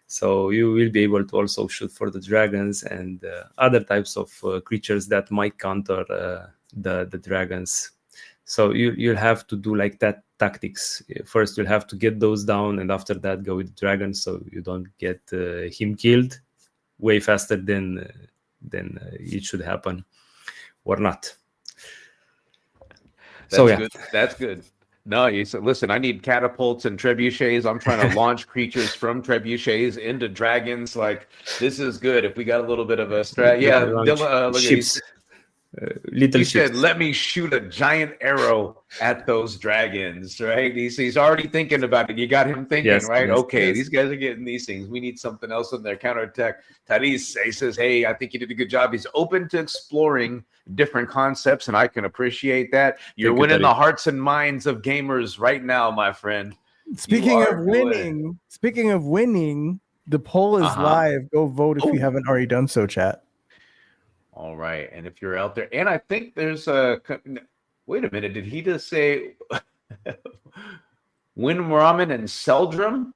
So you will be able to also shoot for the dragons and other types of creatures that might counter the dragons. So you'll have to do like that tactics. First, you'll have to get those down, and after that, go with the dragon, so you don't get him killed way faster than it should happen, or not. That's good. That's good. No, you said, listen, I need catapults and trebuchets. I'm trying to launch creatures from trebuchets into dragons. Like, this is good. If we got a little bit of a strat. We Yeah, can launch Dylan, look at ships, little he ships. said, let me shoot a giant arrow at those dragons, right? He's already thinking about it. You got him thinking, Yes, right? yes, Okay, yes. these guys are getting these things. We need something else in their counterattack. Tyrese, he says, hey, I think you did a good job. He's open to exploring different concepts, and I can appreciate that. You're Thank you, winning Tariq. the hearts and minds of gamers right now, my friend. Speaking You of are winning, the poll is live. Go vote if you haven't already done so, chat. All right. And if you're out there, and I think there's a wait a minute, did he just say Win Ramen and Seldrum?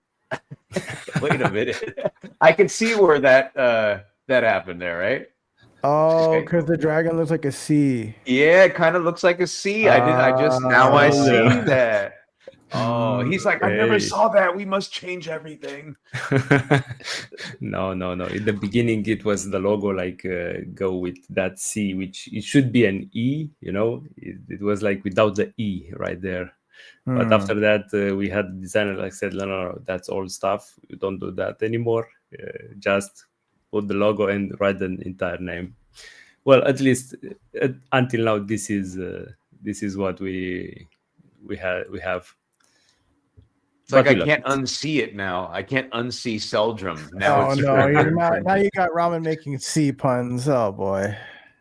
Wait a minute. I can see where that happened there, right? Oh, because the dragon looks like a C. Yeah, it kind of looks like a C. I just now I see Seldrum. that. Oh, he's like, I never Hey. saw that. We must change everything. No. In the beginning, it was the logo like go with that C, which it should be an E. It was like without the E right there. But after that, we had the designer like said, no, that's old stuff. You don't do that anymore. Just put the logo and write the entire name. Well, at least until now, this is what we have. It's like But I can't unsee it now. I can't unsee Seldrum. Now Oh it's no! You're now, now you got ramen making C puns. Oh boy.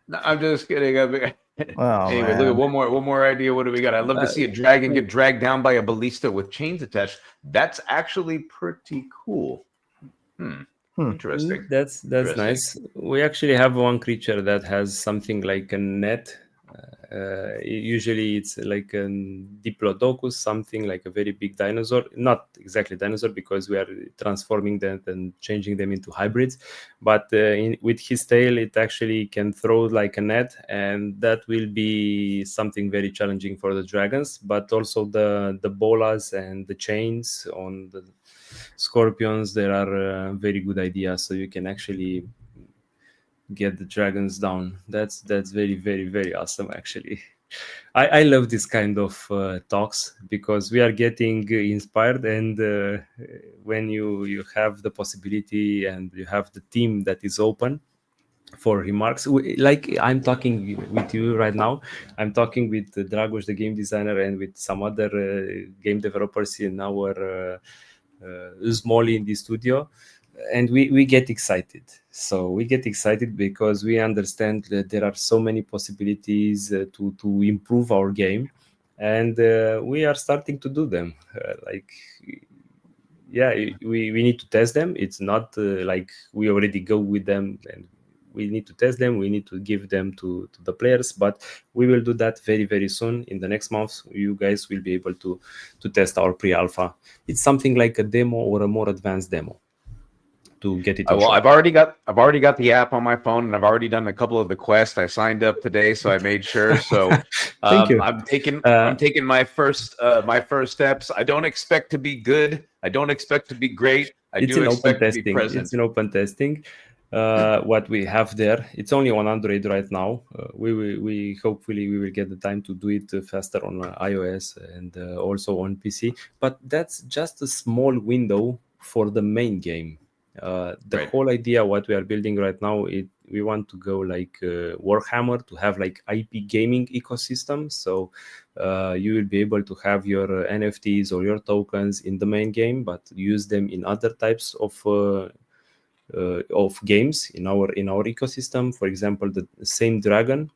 No, I'm just kidding. Oh, Anyway, man. look at one more idea. What do we got? I'd love to see a dragon get dragged down by a ballista with chains attached. That's actually pretty cool. Interesting. That's Interesting. nice. We actually have one creature that has something like a net. Usually it's like a diplodocus, something like a very big dinosaur. Not exactly dinosaur because we are transforming them and changing them into hybrids. But with his tail, it actually can throw like a net, and that will be something very challenging for the dragons. But also the bolas and the chains on the scorpions, there are very good ideas. So you can actually get the dragons down. That's very, very, very awesome actually. I love this kind of talks because we are getting inspired, and when you have the possibility and you have the team that is open for remarks, like I'm talking with you right now, I'm talking with Dragos, the game designer, and with some other game developers in our Small in the studio, and we get excited. So we get excited because we understand that there are so many possibilities to improve our game, and we are starting to do them. We need to test them. It's not like we already go with them and we need to test them. We need to give them to the players, but we will do that very, very soon. In the next month, you guys will be able to test our pre-alpha. It's something like a demo or a more advanced demo to get it. Well, I've already got the app on my phone, and I've already done a couple of the quests. I signed up today, so I made sure. So Thank you. I'm taking my first steps. I don't expect to be good. I don't expect to be great. I do expect to be present. It's an open testing. What we have there, it's only on Android right now. We hopefully we will get the time to do it faster on iOS and also on PC. But that's just a small window for the main game. The whole idea what we are building right now, we want to go like Warhammer, to have like IP gaming ecosystem. So you will be able to have your NFTs or your tokens in the main game, but use them in other types of games in our ecosystem. For example, the same dragon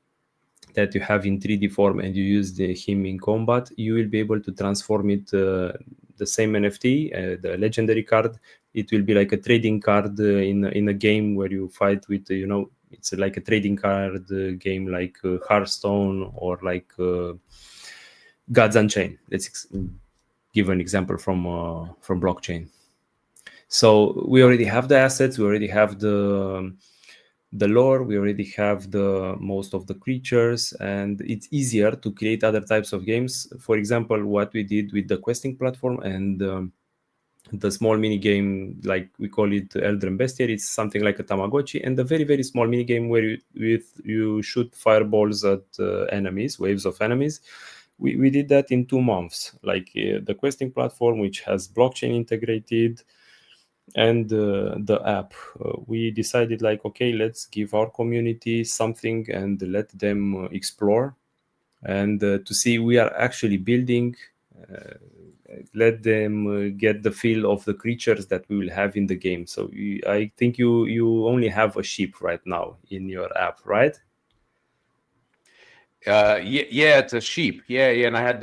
that you have in 3D form and you use him in combat, you will be able to transform it, the same NFT, the legendary card. It will be like a trading card in a game where you fight with, it's like a trading card game like Hearthstone or like Gods Unchained. Let's give an example from blockchain. So we already have the assets, we already have the lore, we already have the most of the creatures, and it's easier to create other types of games. For example, what we did with the questing platform and the small mini game, like we call it Eldren Bestiary, it's something like a Tamagotchi, and a very, very small mini game where you shoot fireballs at enemies, waves of enemies. We did that in 2 months. Like the questing platform, which has blockchain integrated, and the app. We decided like, okay, let's give our community something and let them explore, and to see we are actually building. Let them get the feel of the creatures that we will have in the game. So I think you only have a sheep right now in your app, right? Yeah, it's a sheep. Yeah, and I had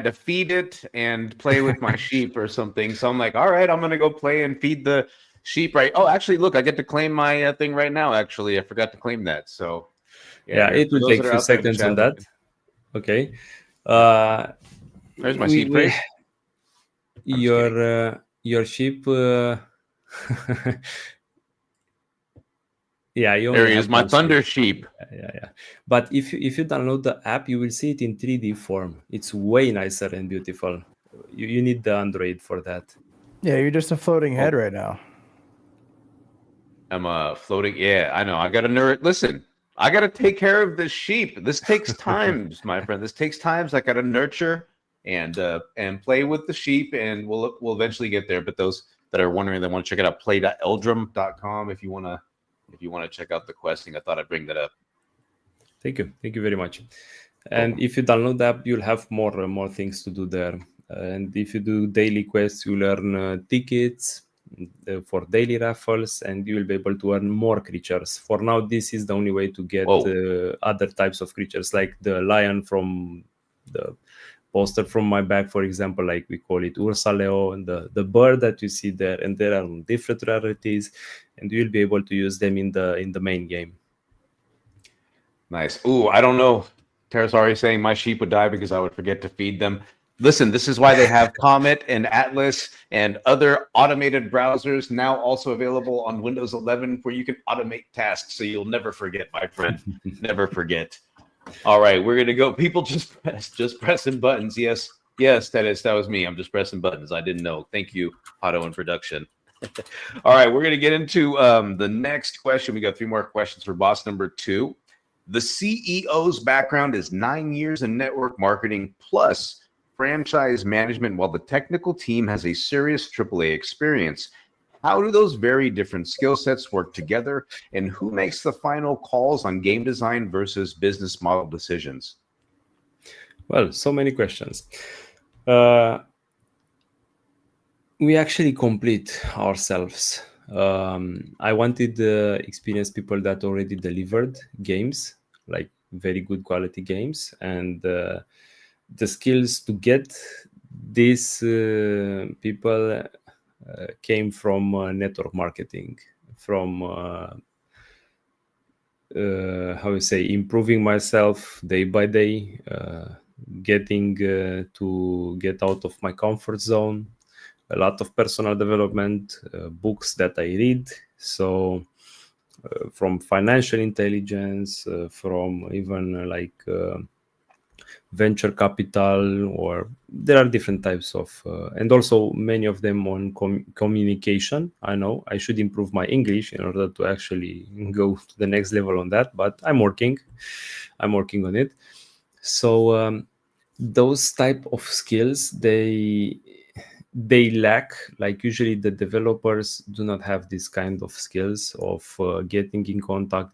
to feed it and play with my sheep or something. So I'm like, all right, I'm gonna go play and feed the sheep. Right. Oh, actually, look, I get to claim my thing right now. Actually, I forgot to claim that. So Yeah, here, it for will those take that a are few out there in the seconds on chat, that. Okay. There's my seed phrase. Your sheep. Yeah, you There only he have is, my one thunder sheep. Yeah. But if you download the app, you will see it in 3D form. It's way nicer and beautiful. You need the Android for that. Yeah, you're just a floating head right now. I'm floating. Yeah, I know. I got to nerd. Listen, I got to take care of this sheep. This takes times, my friend. This takes times. I got to nurture and play with the sheep, and we'll eventually get there. But those that are wondering, they want to check it out. Play.eldrum.com if you want to check out the questing. I thought I'd bring that up. Thank you very much. And if you download the app, you'll have more things to do there. And if you do daily quests, you learn tickets for daily raffles, and you will be able to earn more creatures. For now, this is the only way to get other types of creatures, like the lion from the poster from my bag, for example, like we call it Ursa Leo, and the bird that you see there, and there are different rarities, and you'll be able to use them in the main game. Nice. Ooh, I don't know. Terasari saying my sheep would die because I would forget to feed them. Listen, this is why they have Comet and Atlas and other automated browsers now also available on Windows 11 where you can automate tasks so you'll never forget, my friend. Never forget. All right, we're gonna go. People just pressing buttons. Yes, that was me. I'm just pressing buttons. I didn't know. Thank you, Otto in production. All right, we're gonna get into the next question. We got 3 more questions for boss number 2. The CEO's background is 9 years in network marketing plus franchise management, while the technical team has a serious AAA experience. How do those very different skill sets work together, and who makes the final calls on game design versus business model decisions? Well, so many questions. We actually complete ourselves. I wanted experienced people that already delivered games, like very good quality games, and the skills to get these people came from network marketing, from how you say, improving myself day by day, getting to get out of my comfort zone, a lot of personal development, books that I read. So from financial intelligence, from even like venture capital, or there are different types of, and also many of them on communication. I know I should improve my English in order to actually go to the next level on that, but I'm working on it. So those type of skills, they lack. Like usually the developers do not have this kind of skills of getting in contact,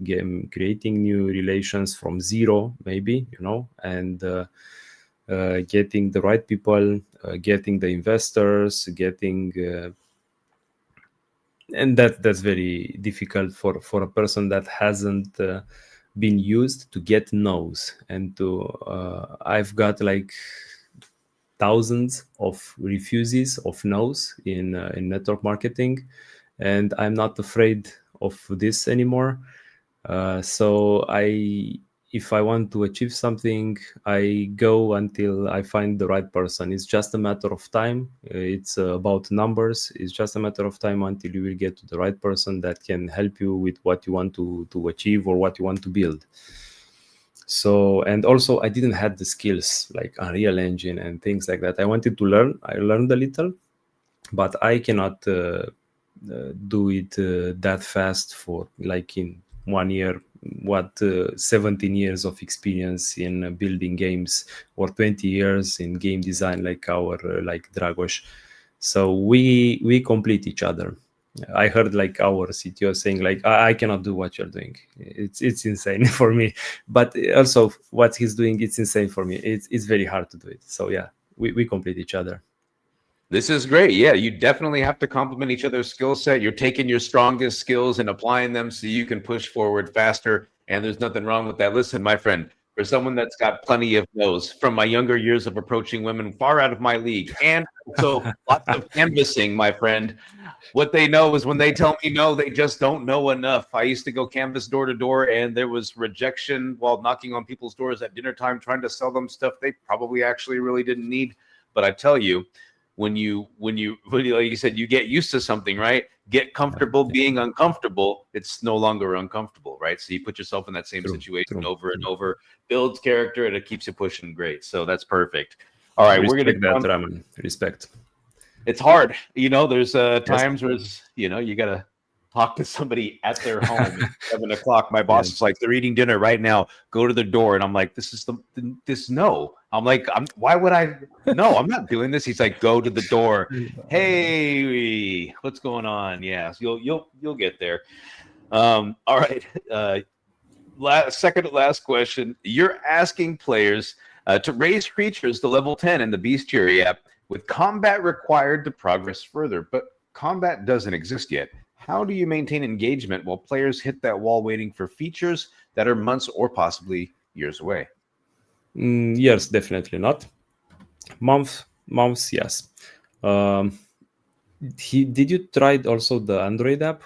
creating new relations from zero, maybe, and getting the right people, getting the investors, getting and that's very difficult for a person that hasn't been used to get no's. And to I've got like thousands of refuses of no's in network marketing, and I'm not afraid of this anymore. So if I want to achieve something, I go until I find the right person. It's just a matter of time. It's about numbers. It's just a matter of time until you will get to the right person that can help you with what you want to achieve or what you want to build. So, and also I didn't have the skills like Unreal Engine and things like that. I wanted to learn. I learned a little, but I cannot do it that fast for like in 1 year. 17 years of experience in building games, or 20 years in game design, like our like Dragos. So we complete each other. I heard like our CTO saying like, I cannot do what you're doing. It's insane for me. But also what he's doing, it's insane for me. It's very hard to do it. So yeah, we complete each other. This is great. Yeah, you definitely have to complement each other's skill set. You're taking your strongest skills and applying them so you can push forward faster. And there's nothing wrong with that. Listen, my friend, for someone that's got plenty of those from my younger years of approaching women far out of my league, and so lots of canvassing, my friend, what they know is when they tell me no, they just don't know enough. I used to go canvas door to door, and there was rejection while knocking on people's doors at dinner time, trying to sell them stuff they probably actually really didn't need. But I tell you, when you like you said, you get used to something, right? Get comfortable being uncomfortable. It's no longer uncomfortable, right? So you put yourself in that same situation over and over, builds character, and it keeps you pushing great. So that's perfect. All right, we're gonna that, Raman. Respect. It's hard, there's times where you gotta talk to somebody at their home at 7 o'clock. My boss is like, they're eating dinner right now. Go to the door. And I'm like, no. I'm like, why would I? No, I'm not doing this. He's like, go to the door. Hey, what's going on? Yeah, you'll get there. All right. Second to last question. You're asking players to raise creatures to level 10 in the Bestiary app with combat required to progress further, but combat doesn't exist yet. How do you maintain engagement while players hit that wall waiting for features that are months or possibly years away? Years, definitely not. Months, yes. Did you try also the Android app?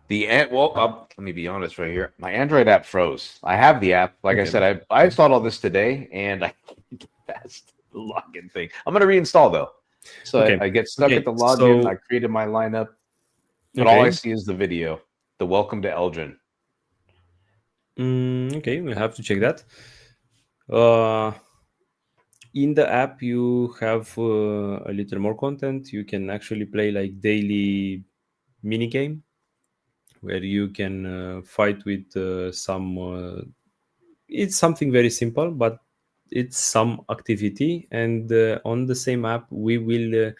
Let me be honest right here. My Android app froze. I have the app. Like I said, I installed all this today, and I can't get past the login thing. I'm going to reinstall, though. So I get stuck at the login. I created my lineup, but all I see is the video, the welcome to Eldrin. Okay, we'll have to check that. In the app, you have a little more content. You can actually play like daily mini game where you can fight with some. It's something very simple, but it's some activity. And on the same app, we will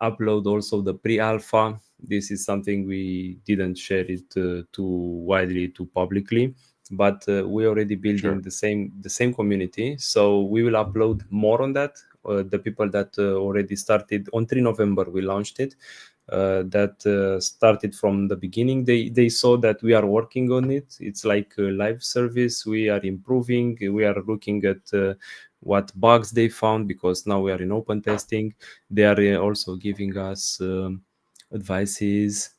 upload also the pre-alpha. This is something we didn't share it too widely, too publicly, but we already building the same community. So we will upload more on that. The people that already started on 3 November, we launched it. That started from the beginning. They saw that we are working on it. It's like a live service. We are improving. We are looking at what bugs they found, because now we are in open testing. They are also giving us advices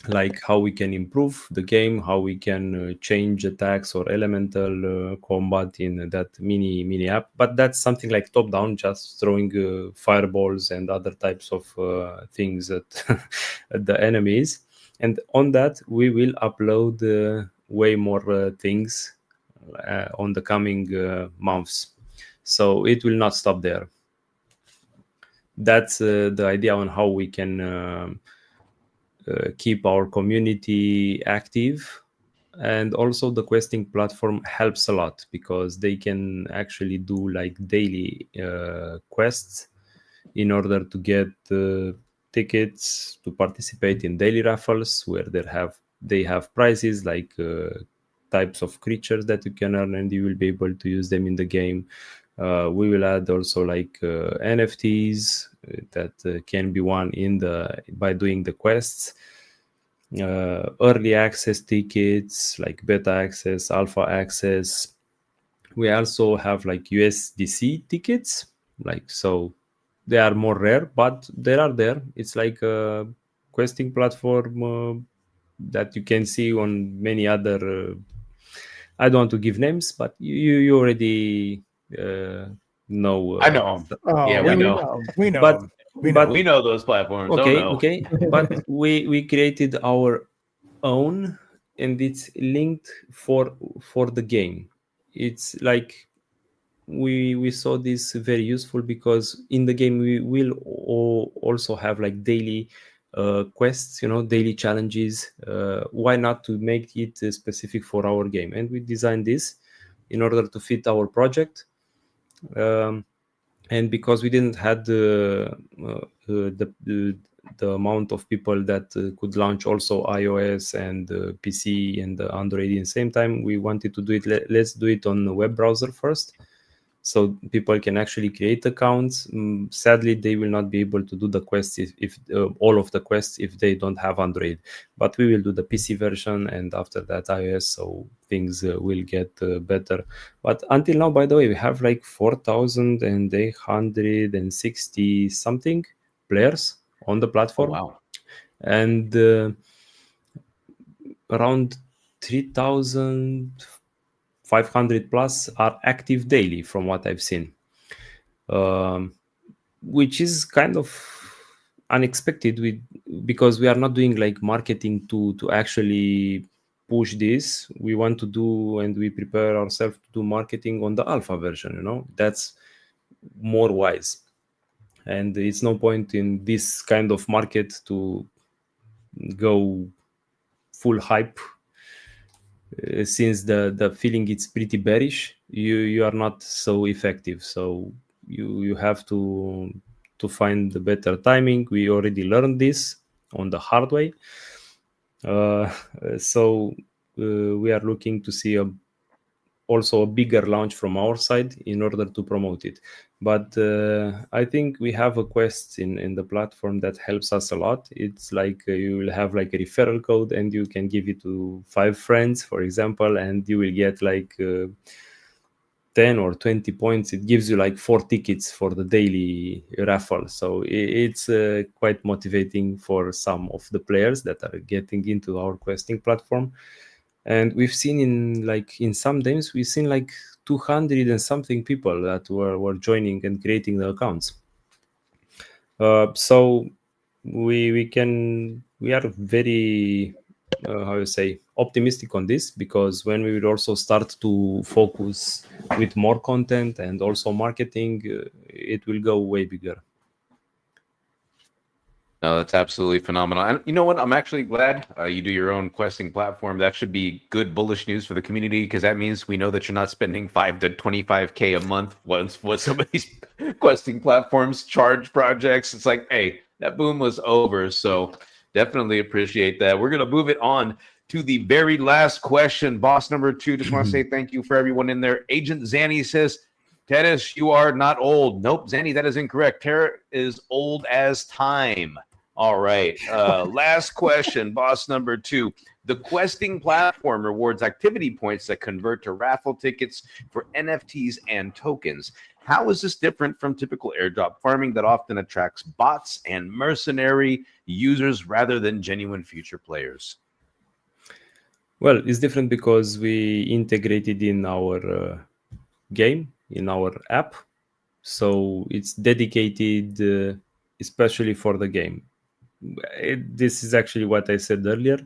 like how we can improve the game, how we can change attacks or elemental combat in that mini app. But that's something like top down, just throwing fireballs and other types of things at, at the enemies. And on that, we will upload way more things on the coming months. So it will not stop there. That's the idea on how we can keep our community active. And also the questing platform helps a lot, because they can actually do like daily quests in order to get tickets to participate in daily raffles, where they have prizes like types of creatures that you can earn, and you will be able to use them in the game. We will add also like NFTs that can be won by doing the quests. Early access tickets like beta access, alpha access. We also have like USDC tickets, so they are more rare, but they are there. It's like a questing platform that you can see on many other. I don't want to give names, but you already know. I know. We know. We know. But we know those platforms. Okay. But we created our own, and it's linked for the game. It's like we saw this very useful, because in the game we will also have like daily quests, daily challenges. Why not to make it specific for our game? And we designed this in order to fit our project. And because we didn't have the amount of people that could launch also iOS and PC and Android in the same time, we wanted to do it. Let's do it on the web browser first, so people can actually create accounts. Sadly, they will not be able to do the quests if all of the quests if they don't have Android. But we will do the PC version, and after that iOS, so things will get better. But until now, by the way, we have like 4,860 something players on the platform. Wow. And around 3,500 plus are active daily from what I've seen, which is kind of unexpected because we are not doing like marketing to actually push this. We want to do, and we prepare ourselves to do marketing on the alpha version. That's more wise. And it's no point in this kind of market to go full hype, since the feeling it's pretty bearish. You are not so effective. So you have to find the better timing. We already learned this on the hard way. So we are looking to see also a bigger launch from our side in order to promote it. But I think we have a quest in the platform that helps us a lot. It's like you will have like a referral code, and you can give it to 5 friends, for example, and you will get like 10 or 20 points. It gives you like 4 tickets for the daily raffle. So it's quite motivating for some of the players that are getting into our questing platform. And we've seen in some games, we've seen like 200 and something people that were joining and creating the accounts. So we are very optimistic on this, because when we will also start to focus with more content and also marketing, it will go way bigger. No, that's absolutely phenomenal. And you know what? I'm actually glad you do your own questing platform. That should be good bullish news for the community, because that means we know that you're not spending 5 to 25K a month once what some of these questing platforms charge projects. It's like, hey, that boom was over. So definitely appreciate that. We're going to move it on to the very last question. Boss number 2, just want to say thank you for everyone in there. Agent Zanny says, Tennis, you are not old. Nope, Zanny, that is incorrect. Tara is old as time. All right. Last question, boss number 2. The questing platform rewards activity points that convert to raffle tickets for NFTs and tokens. How is this different from typical airdrop farming that often attracts bots and mercenary users rather than genuine future players? Well, it's different because we integrated in our game, in our app. So it's dedicated especially for the game. This is actually what I said earlier.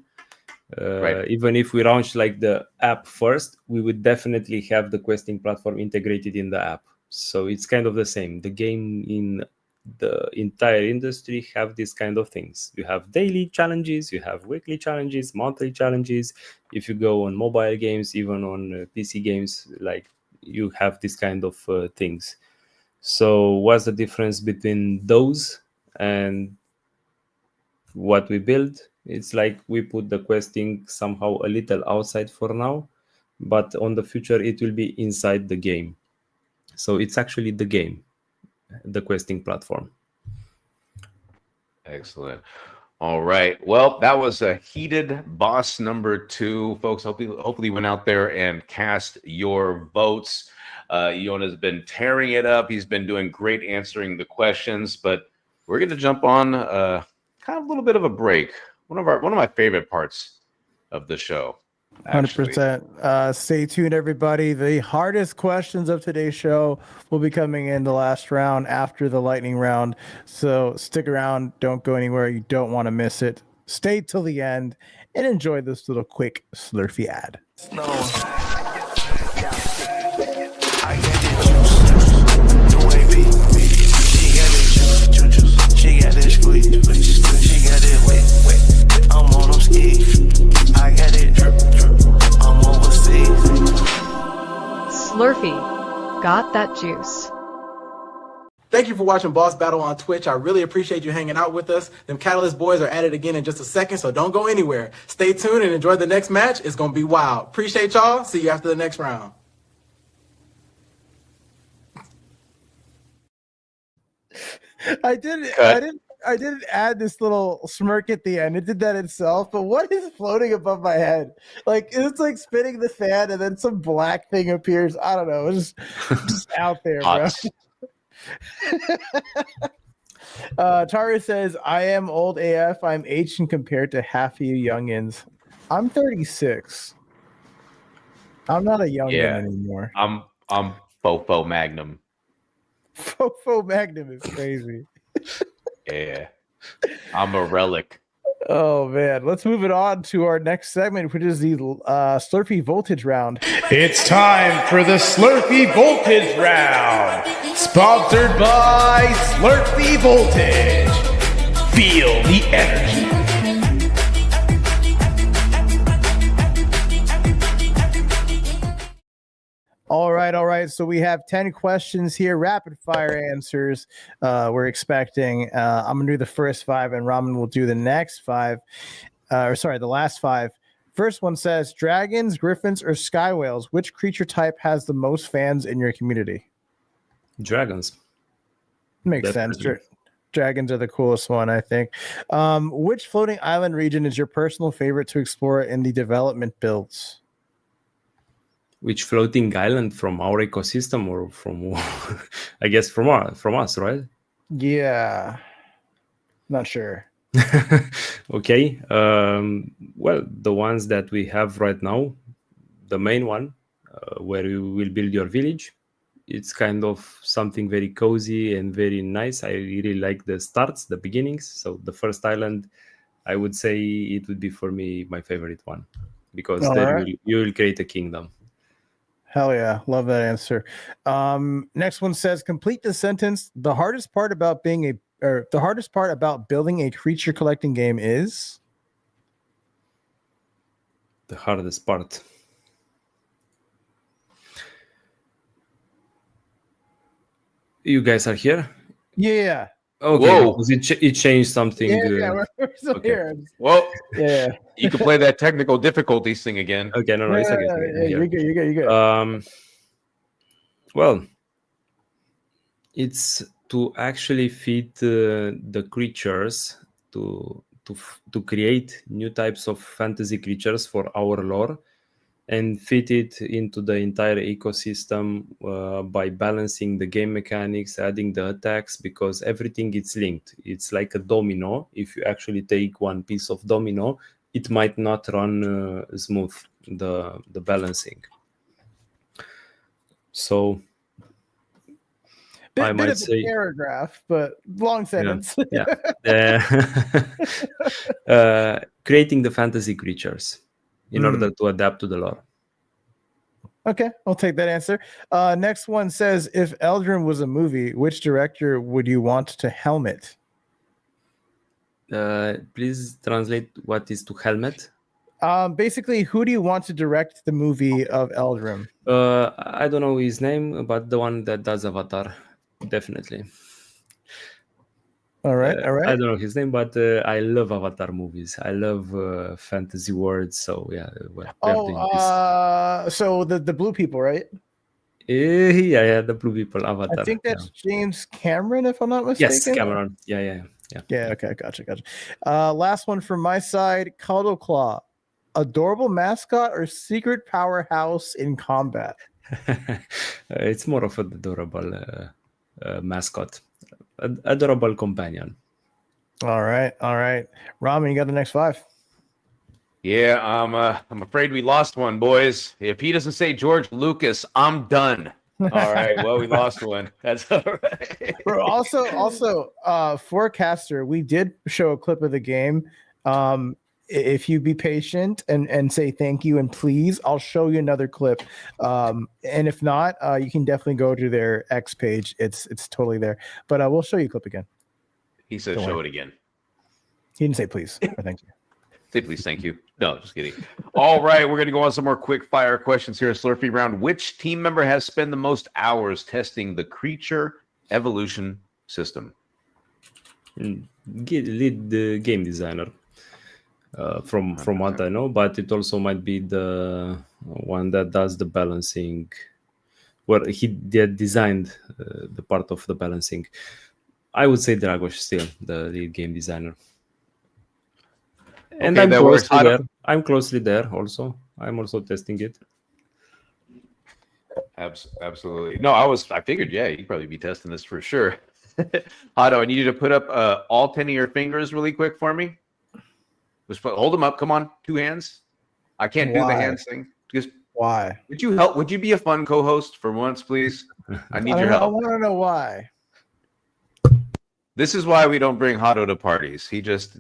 Right. Even if we launch like the app first, we would definitely have the questing platform integrated in the app. So it's kind of the same. The game in the entire industry have these kind of things. You have daily challenges, you have weekly challenges, monthly challenges. If you go on mobile games, even on PC games, like you have this kind of things. So what's the difference between those and what we build? It's like we put the questing somehow a little outside for now, but on the future it will be inside the game. So it's actually the game, the questing platform. Excellent. All right. Well, that was a heated boss number 2, folks. Hopefully went out there and cast your votes. Yona's been tearing it up. He's been doing great answering the questions, but we're going to jump on kind of a little bit of a break. One of my favorite parts of the show. 100%. Stay tuned, everybody. The hardest questions of today's show will be coming in the last round after the lightning round. So stick around. Don't go anywhere. You don't want to miss it. Stay till the end and enjoy this little quick Slurpee ad. She got that got that juice. Thank you for watching Boss Battle on Twitch. I really appreciate you hanging out with us. Them Catalyst boys are at it again in just a second, so don't go anywhere. Stay tuned and enjoy the next match. It's going to be wild. Appreciate y'all. See you after the next round. I didn't add this little smirk at the end. It did that itself. But what is floating above my head? Like it's like spinning the fan, and then some black thing appears. I don't know. It's just out there, bro. Tara says, "I am old AF. I'm ancient compared to half of you youngins. I'm 36. I'm not a youngin anymore. I'm Fofo Magnum. Fofo Magnum is crazy. Yeah, I'm a relic. Oh man, let's move it on to our next segment, which is the Slurpee Voltage round. It's time for the Slurpee Voltage round, sponsored by Slurpee Voltage. Feel the energy. All right. So we have 10 questions here, rapid fire answers. We're expecting. I'm gonna do the first 5, and Ramen will do the next 5. The last 5. First one says, dragons, griffins, or sky whales, which creature type has the most fans in your community? Dragons. Makes sense. Dragons are the coolest one, I think. Which floating island region is your personal favorite to explore in the development builds? Which floating island from our ecosystem, or from, I guess from us, right? Yeah, not sure. Okay. Well, the ones that we have right now, the main one, where you will build your village, it's kind of something very cozy and very nice. I really like the starts, the beginnings. So the first island, I would say it would be for me my favorite one, because you will create a kingdom. Hell yeah, love that answer. Next one says, complete the sentence. The hardest part about building a creature collecting game is the hardest part. You guys are here? Yeah. Okay. Whoa. Because it changed something. Yeah, we're still okay. here. Well, Yeah. you can play that technical difficulties thing again. Okay, no, it's okay. You're good. Well, it's to actually feed the creatures to create new types of fantasy creatures for our lore, and fit it into the entire ecosystem by balancing the game mechanics, adding the attacks, because everything is linked. It's like a domino. If you actually take one piece of domino, it might not run smooth, the balancing. So I might say a paragraph, but long sentence. Creating the fantasy creatures in order to adapt to the lore. Okay, I'll take that answer. Next one says, if Eldrin was a movie, which director would you want to helm it? Please translate what is to helmet. Basically, who do you want to direct the movie of Eldrin? I don't know his name, but the one that does Avatar, definitely. All right. I don't know his name, but I love Avatar movies. I love fantasy words. So yeah. So the blue people, right? Yeah, the blue people. Avatar. I think that's James Cameron, if I'm not mistaken. Yes, Cameron. Yeah. Yeah. Okay. Gotcha. Last one from my side. Cuddleclaw, adorable mascot or secret powerhouse in combat? It's more of an adorable mascot. Adorable companion. All right. Ramen, you got the next 5. Yeah, I'm afraid we lost one, boys. If he doesn't say George Lucas, I'm done. All right. Well, we lost one. That's all right. Bro, also, Forecaster, we did show a clip of the game. If you be patient and say thank you and please, I'll show you another clip. And if not, you can definitely go to their X page. It's totally there. But we'll show you a clip again. He said show it again. He didn't say please or thank you. Please, thank you. No, just kidding. All right, we're going to go on some more quick fire questions here. Slurpee round. Which team member has spent the most hours testing the creature evolution system? Lead the game designer. From what I know, but it also might be the one that does the balancing, where he designed the part of the balancing. I would say Dragos still the lead game designer. And I'm closely there. I'm closely there also. I'm also testing it. Absolutely. No, I figured, yeah, you'd probably be testing this for sure. Otto, I need you to put up all 10 of your fingers really quick for me. Just hold them up. Come on, 2 hands. I can't do the hands thing. Just why? Would you help? Would you be a fun co-host for once, please? I need your help. I want to know why. This is why we don't bring Hato to parties. He just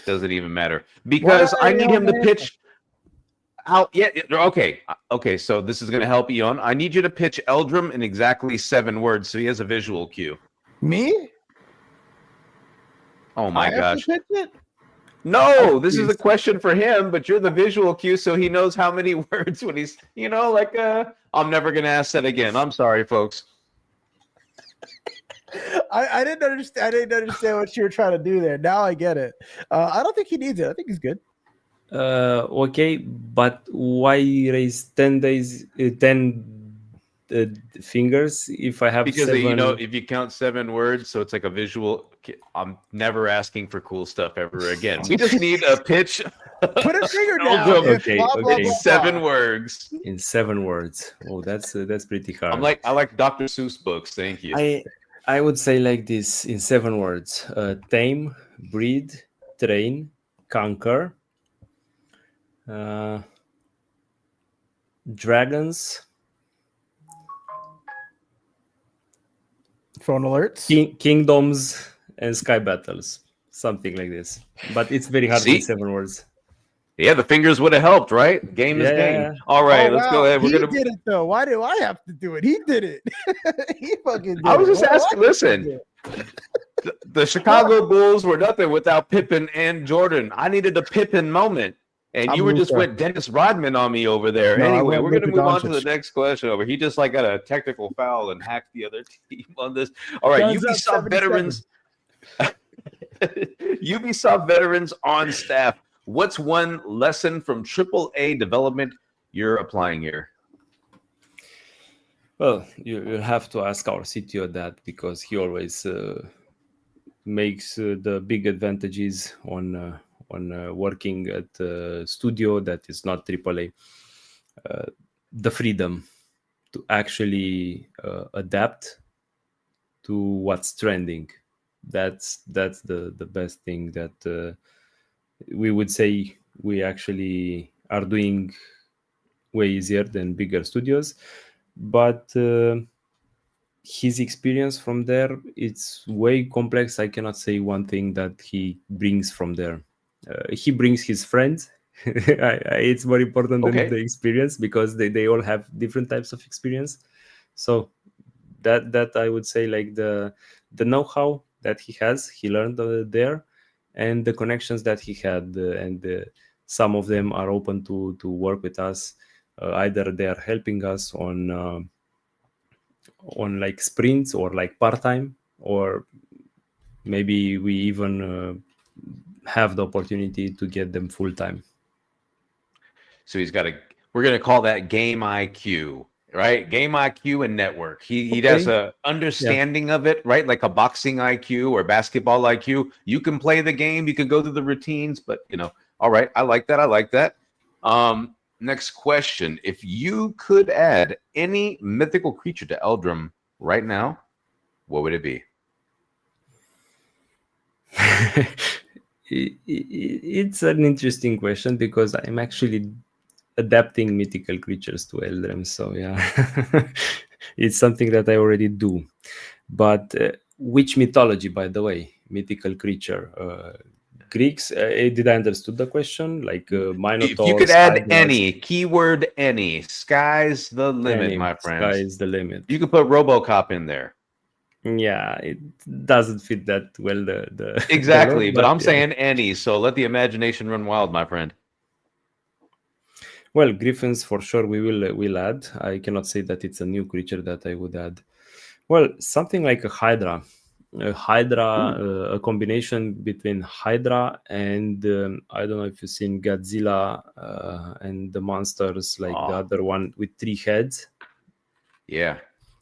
doesn't even matter. Because I need him to pitch out. Yeah, okay. Okay, so this is going to help Eon. I need you to pitch Eldrum in exactly 7 words so he has a visual cue. Me? Oh my gosh. Have to pitch it? No, this is a question for him, but you're the visual cue, so he knows how many words when he's, like, I'm never going to ask that again. I'm sorry, folks. I didn't understand. I didn't understand what you were trying to do there. Now I get it. I don't think he needs it. I think he's good. Okay, but why raise 10 fingers if I have because 7? If you count 7 words, so it's like a visual. I'm never asking for cool stuff ever again. We just need a pitch. Put a finger down. Okay, okay. 7 words. In 7 words. Oh, that's pretty hard. I like Dr. Seuss books. Thank you. I would say like this in 7 words: tame, breed, train, conquer, dragons, phone alerts, kingdoms, and sky battles. Something like this. But it's very hard in 7 words. Yeah, the fingers would have helped, right? Game is game. Yeah. All right, let's go ahead. He did it though. Why do I have to do it? He did it. He fucking did it. I was just asking. Listen, the Chicago Bulls were nothing without Pippen and Jordan. I needed a Pippen moment, and you just went Dennis Rodman on me over there. No, anyway, we're going to move on to the next question over. He just got a technical foul and hacked the other team on this. All right, Ubisoft veterans. Ubisoft veterans on staff. What's one lesson from AAA development you're applying here? Well, you have to ask our CTO that, because he always makes the big advantages on working at a studio that is not AAA. The freedom to actually adapt to what's trending. That's the best thing that we would say we actually are doing way easier than bigger studios. But his experience from there, it's way complex. I cannot say one thing that he brings from there. He brings his friends. It's more important than the experience, because they all have different types of experience. So that I would say, like the know-how that he learned there, and the connections that he had, and some of them are open to work with us. Either they are helping us on like sprints or like part-time, or maybe we even have the opportunity to get them full-time. So we're going to call that game IQ, right? Game IQ and network. He has a understanding of it, right? Like a boxing IQ or basketball IQ. You can play the game, you can go through the routines, but all right. I like that. Next question. If you could add any mythical creature to Eldrum right now, what would it be? It's an interesting question, because I'm actually adapting mythical creatures to Eldrum. So yeah, it's something that I already do. But which mythology, by the way? Mythical creature. Greeks. Did I understood the question? Like Minotaur. If you could add any keyword, any, sky's the limit, my friends. Sky's the limit. You could put RoboCop in there. Yeah, it doesn't fit that well. The Exactly, look, but I'm yeah. saying any. So let the imagination run wild, my friend. Well, griffins for sure will add. I cannot say that it's a new creature that I would add. Well, something like a hydra. A combination between hydra and I don't know if you've seen Godzilla and the monsters like the other one with 3 heads. Yeah.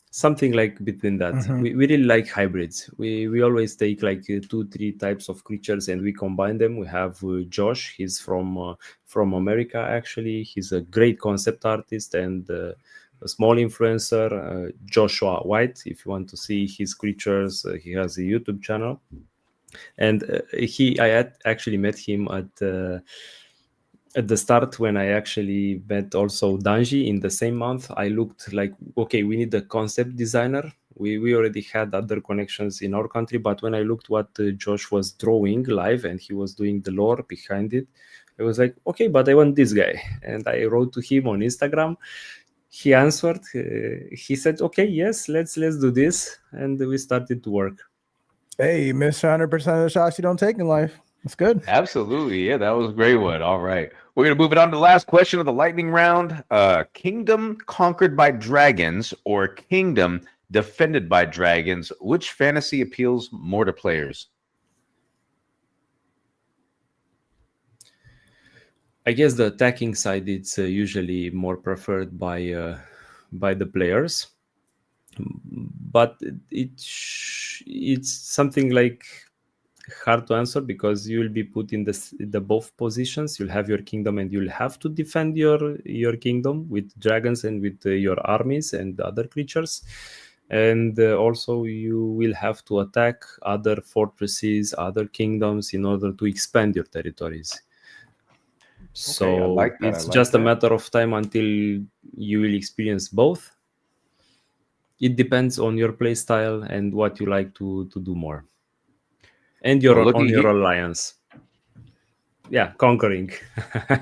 Something like between that. We really like hybrids. We always take like 2-3 types of creatures and we combine them. We have Josh. He's from America actually. He's a great concept artist and a small influencer. Joshua White. If you want to see his creatures, he has a YouTube channel. And I actually met him at the start when I actually met also Danji in the same month. I looked like, okay, we need a concept designer. We already had other connections in our country, but when I looked what Josh was drawing live and he was doing the lore behind it, I was like, okay, but I want this guy. And I wrote to him on Instagram. He answered. He said, okay, yes, let's do this. And we started to work. Hey, you miss 100% of the shots you don't take in life. That's good. Absolutely. Yeah, that was a great one. All right. We're going to move it on to the last question of the lightning round. Kingdom conquered by dragons or kingdom defended by dragons? Which fantasy appeals more to players? I guess the attacking side it's usually more preferred by the players, but it's something like hard to answer because you will be put in the both positions. You'll have your kingdom and you'll have to defend your kingdom with dragons and with your armies and other creatures, and also you will have to attack other fortresses, other kingdoms in order to expand your territories. So I like that. it's just a matter of time until you will experience both. It depends on your play style and what you like to do more. And your alliance. Yeah, conquering.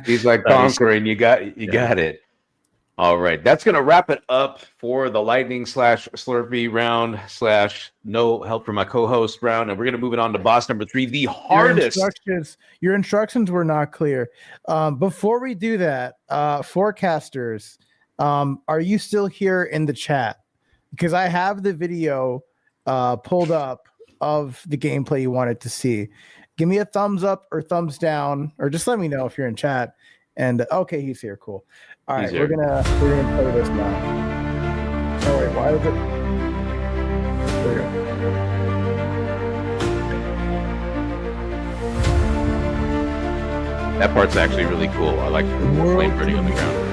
He's like conquering. You got it. All right. That's going to wrap it up for the lightning / Slurpee round / no help from my co-host round. And we're going to move it on to boss number 3, the hardest. Your instructions were not clear. Before we do that, forecasters, are you still here in the chat? Because I have the video pulled up of the gameplay you wanted to see. Give me a thumbs up or thumbs down, or just let me know if you're in chat. And okay, he's here. Cool. All right, we're gonna play this now. Oh wait, why is it? There we go. That part's actually really cool. I like the flame burning on the ground.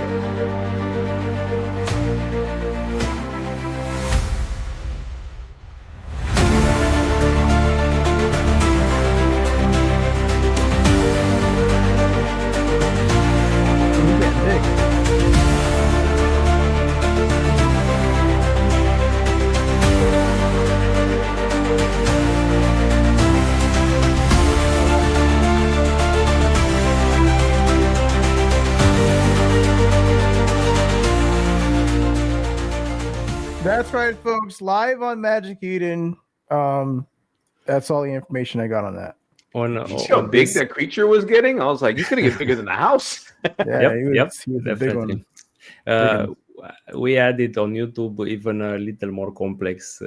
That's right, folks. Live on Magic Eden. That's all the information I got on that. You see how big that creature was getting? I was like, he's gonna get bigger than the house. Yeah, he was a big one. We added on YouTube even a little more complex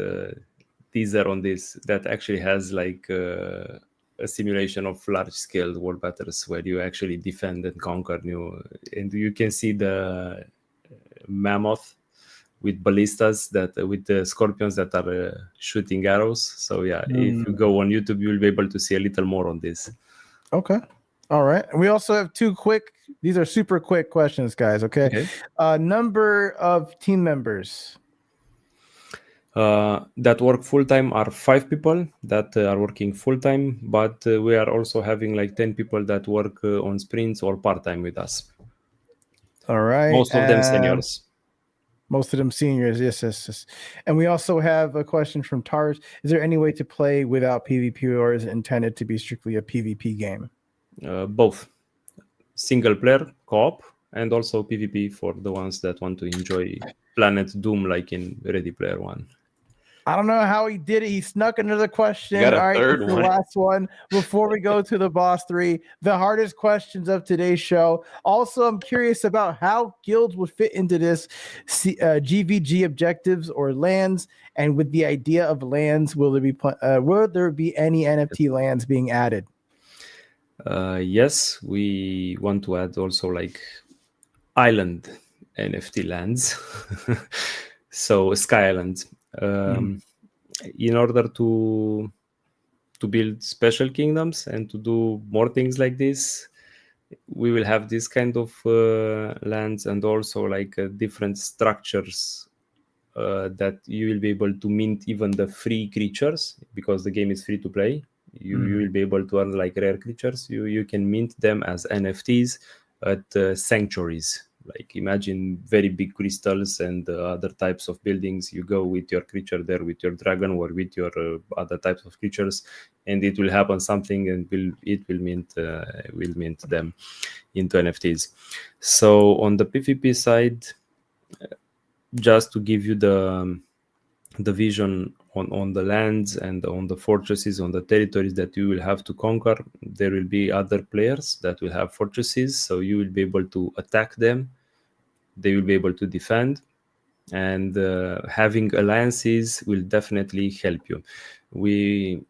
teaser on this that actually has like a simulation of large-scale world battles where you actually defend and conquer and you can see the mammoth with ballistas with the scorpions that are shooting arrows. So yeah, if you go on YouTube, you'll be able to see a little more on this. Okay. All right. And we also have these are super quick questions, guys. Okay. Number of team members that work full-time are 5 people that are working full-time, but we are also having like 10 people that work on sprints or part-time with us. All right. Most of them seniors. Most of them seniors, yes. And we also have a question from Tars. Is there any way to play without PvP, or is it intended to be strictly a PvP game? Both. Single player, co-op, and also PvP for the ones that want to enjoy Planet Doom like in Ready Player One. I don't know how he did it. He snuck another question. You got a All right, third it's the one. last one before we go to the boss 3. The hardest questions of today's show. Also, I'm curious about how guilds would fit into this GVG objectives or lands, and with the idea of lands, will there be any NFT lands being added? Yes, we want to add also like island NFT lands. So Sky Island. In order to build special kingdoms and to do more things like this, we will have this kind of lands, and also like different structures that you will be able to mint even the free creatures, because the game is free to play. You will be able to earn like rare creatures. You can mint them as NFTs at sanctuaries. Like imagine very big crystals and other types of buildings. You go with your creature there, with your dragon or with your other types of creatures, and it will happen something, and it will mint them into NFTs. So on the PvP side, just to give you the vision on the lands and on the fortresses, on the territories that you will have to conquer, there will be other players that will have fortresses, so you will be able to attack them, they will be able to defend, and having alliances will definitely help you. We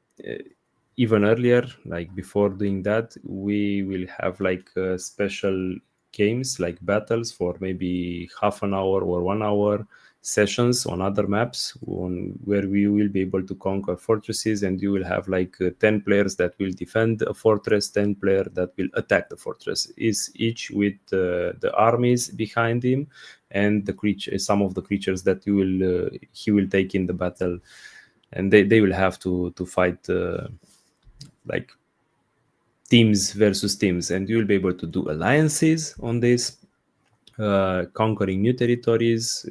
even earlier, like before doing that, we will have like special games, like battles for maybe half an hour or 1 hour sessions on other maps where we will be able to conquer fortresses, and you will have like 10 players that will defend a fortress, 10 players that will attack the fortress, is each with the armies behind him and some of the creatures that he will take in the battle, and they will have to fight like teams versus teams, and you will be able to do alliances on this, conquering new territories,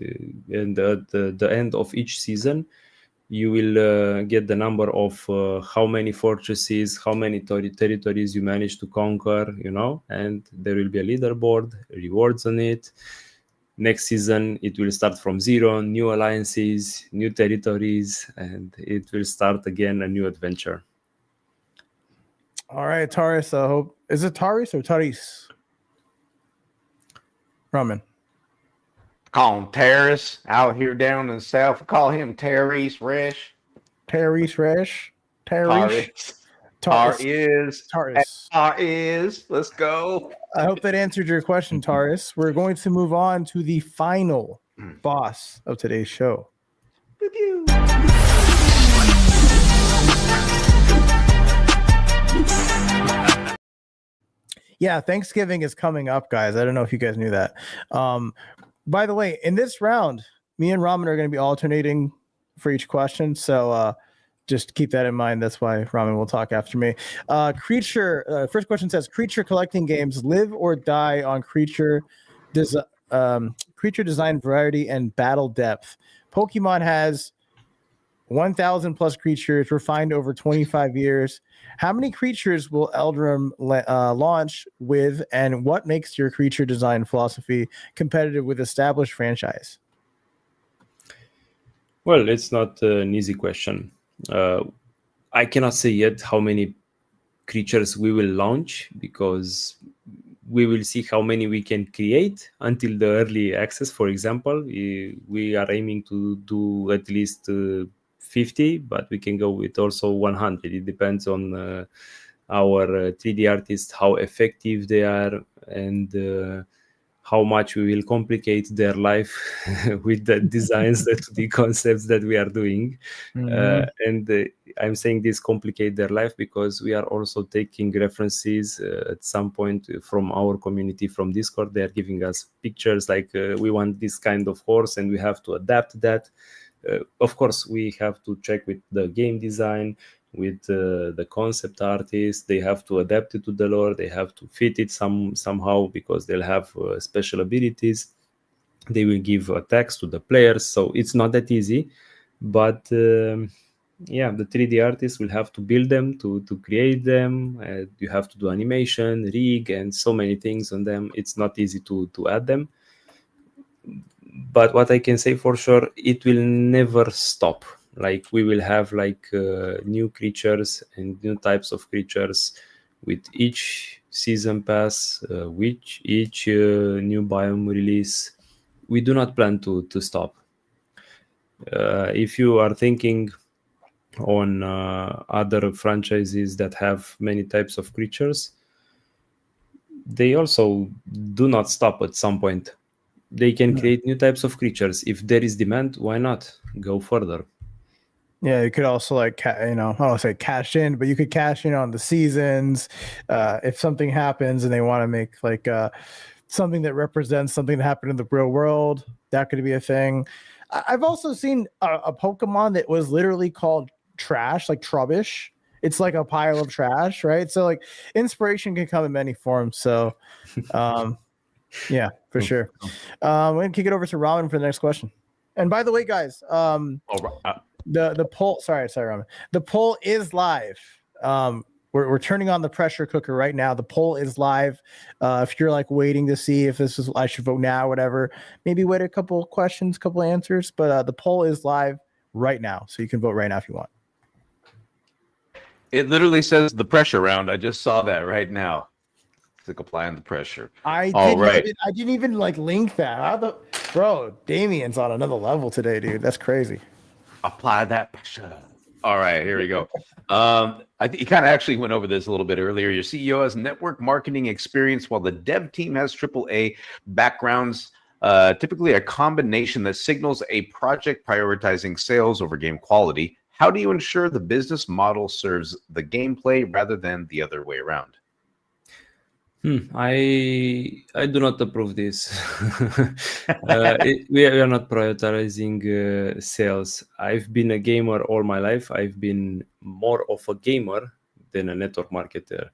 and at the end of each season you will get the number of how many fortresses, how many territories you managed to conquer, and there will be a leaderboard, rewards on it. Next season it will start from zero, new alliances, new territories, and it will start again a new adventure. All right, Taurus. I hope, is it Taurus or Taris? Ramen. Call him Terrace out here down in the south. Call him Terrace Resh. Taris Resh. Taris. Taris. Let's go. I hope that answered your question, Taurus. We're going to move on to the final boss of today's show. Yeah, Thanksgiving is coming up, guys. I don't know if you guys knew that. By the way, in this round, me and Ramen are going to be alternating for each question. So just keep that in mind. That's why Ramen will talk after me. First question says, creature collecting games live or die on creature design variety and battle depth. Pokemon has 1,000 plus creatures refined over 25 years. How many creatures will Eldrim launch with, and what makes your creature design philosophy competitive with established franchise? Well, it's not an easy question. I cannot say yet how many creatures we will launch, because we will see how many we can create until the early access. For example, we are aiming to do at least 50, but we can go with also 100. It depends on our 3D artists, how effective they are, and how much we will complicate their life with the designs, the 2D concepts that we are doing. And I'm saying this complicate their life because we are also taking references at some point from our community, from Discord. They are giving us pictures like we want this kind of horse and we have to adapt that. Of course, we have to check with the game design, with the concept artists. They have to adapt it to the lore. They have to fit it somehow, because they'll have special abilities. They will give attacks to the players, so it's not that easy. But the 3D artists will have to build them, to create them. You have to do animation, rig, and so many things on them. It's not easy to add them. But what I can say for sure, it will never stop. Like we will have like new creatures and new types of creatures with each season pass, with each new biome release. We do not plan to stop. If you are thinking on other franchises that have many types of creatures, they also do not stop at some point. They can create new types of creatures. If there is demand, why not go further? Yeah, you could also like I don't want to say cash in, but you could cash in on the seasons. If something happens and they want to make like something that represents something that happened in the real world, that could be a thing. I've also seen a Pokemon that was literally called Trash, like Trubbish. It's like a pile of trash, right? So like inspiration can come in many forms. So yeah, for sure. We're gonna kick it over to Ramen for the next question. And by the way, guys, the poll. Sorry, Ramen. The poll is live. We're turning on the pressure cooker right now. The poll is live. If you're like waiting to see if this is, I should vote now, whatever, maybe wait a couple questions, couple answers. But the poll is live right now, so you can vote right now if you want. It literally says the pressure round. I just saw that right now. It's like applying the pressure. I didn't even like link that. Bro, Damien's on another level today, dude. That's crazy. Apply that pressure. All right, here we go. I think you kind of actually went over this a little bit earlier. Your CEO has network marketing experience while the dev team has AAA backgrounds, typically a combination that signals a project prioritizing sales over game quality. How do you ensure the business model serves the gameplay rather than the other way around? I do not approve this. We are not prioritizing sales. I've been a gamer all my life. I've been more of a gamer than a network marketer.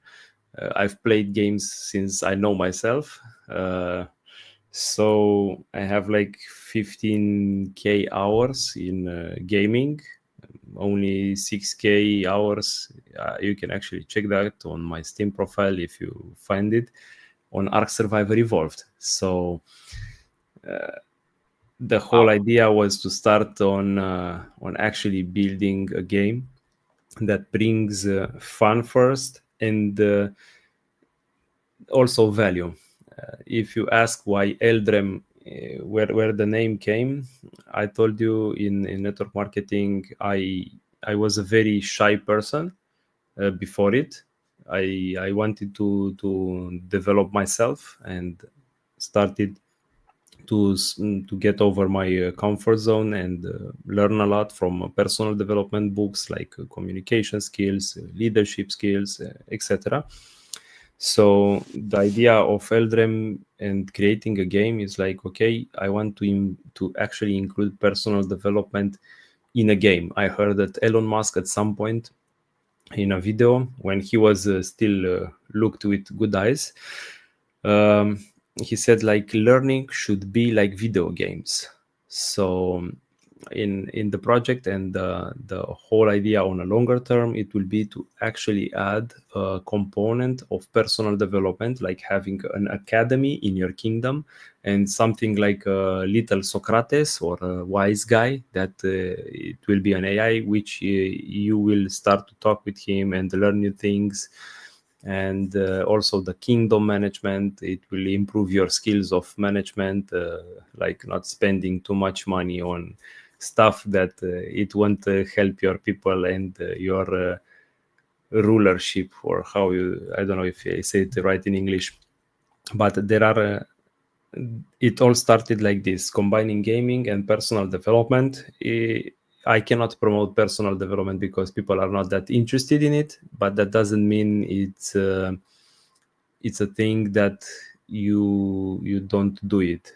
I've played games since I know myself. So I have like 15K hours in gaming. Only 6K hours. You can actually check that on my Steam profile if you find it on Ark Survivor Evolved. So the whole idea was to start on actually building a game that brings fun first and also value. If you ask why Eldrem, where the name came, I told you in network marketing, I was a very shy person before it. I wanted to develop myself and started to get over my comfort zone and learn a lot from personal development books like communication skills, leadership skills, etc. So the idea of Eldrem and creating a game is like, okay, I want to actually include personal development in a game. I heard that Elon Musk at some point in a video when he was still looked with good eyes, he said like learning should be like video games. So in the project and the whole idea on a longer term, it will be to actually add a component of personal development, like having an academy in your kingdom and something like a little Socrates or a wise guy that it will be an AI which you will start to talk with him and learn new things. And also the kingdom management, it will improve your skills of management, like not spending too much money on stuff that it won't help your people and your rulership, or how I don't know if I say it right in English, but there are it all started like this, combining gaming and personal development. I cannot promote personal development because people are not that interested in it, but that doesn't mean it's a thing that you don't do it.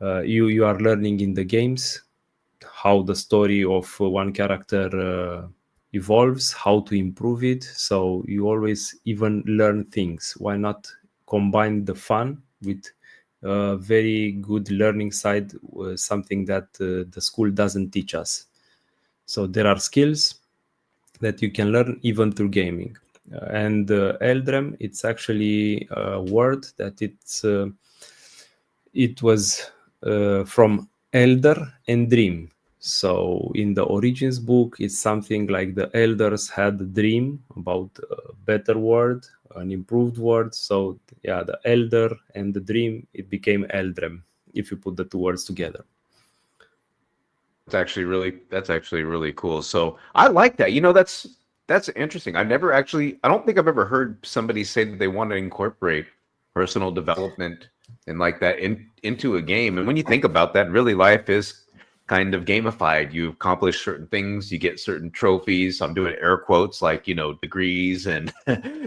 You are learning in the games how the story of one character evolves, how to improve it. So you always even learn things. Why not combine the fun with very good learning side, something that the school doesn't teach us. So there are skills that you can learn even through gaming. And Eldrem, it's actually a word that it was from elder and dream. So in the Origins book, it's something like the elders had a dream about a better world, an improved world. So yeah, the elder and the dream, it became Eldrem if you put the two words together. That's actually really cool. So I like that. You know, that's interesting. I don't think I've ever heard somebody say that they want to incorporate personal development and like that into a game. And when you think about that, really life is kind of gamified. You accomplish certain things, you get certain trophies. I'm doing air quotes, like, you know, degrees and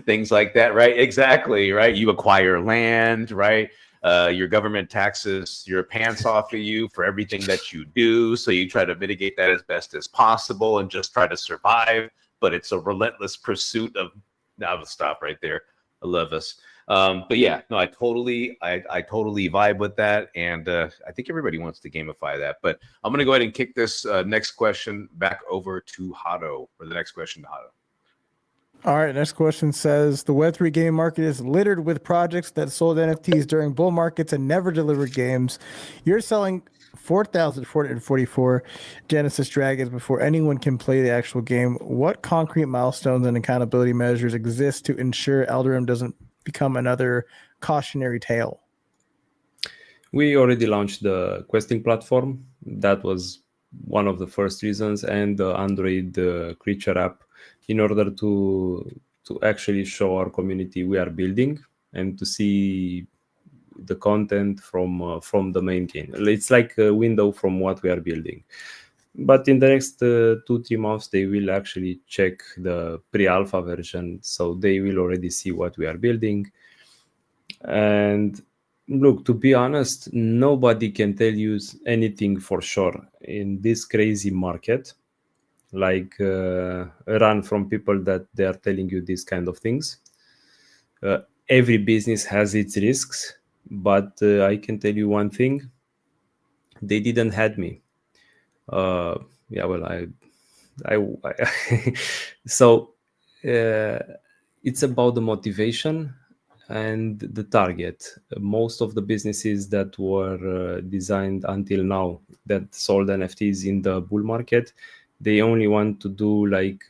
things like that, right? Exactly, right? You acquire land, right? Your government taxes your pants off of you for everything that you do. So you try to mitigate that as best as possible and just try to survive. But it's a relentless pursuit of. Now I'll stop right there. I love us. But yeah, no, I totally vibe with that, and I think everybody wants to gamify that. But I'm gonna go ahead and kick this next question back over to Hato for the next question. Hato. All right, next question says the Web3 game market is littered with projects that sold NFTs during bull markets and never delivered games. You're selling 4,444 Genesis Dragons before anyone can play the actual game. What concrete milestones and accountability measures exist to ensure Eldorem doesn't become another cautionary tale? We already launched the questing platform. That was one of the first reasons, and the Android creature app, in order to actually show our community we are building and to see the content from the main game. It's like a window from what we are building. But in the next 2-3 months, they will actually check the pre-alpha version, so they will already see what we are building. And look, to be honest, nobody can tell you anything for sure in this crazy market. Like run from people that they are telling you these kind of things. Every business has its risks, but I can tell you one thing: they didn't had me. Yeah, well, so it's about the motivation and the target. Most of the businesses that were designed until now that sold NFTs in the bull market, they only want to do like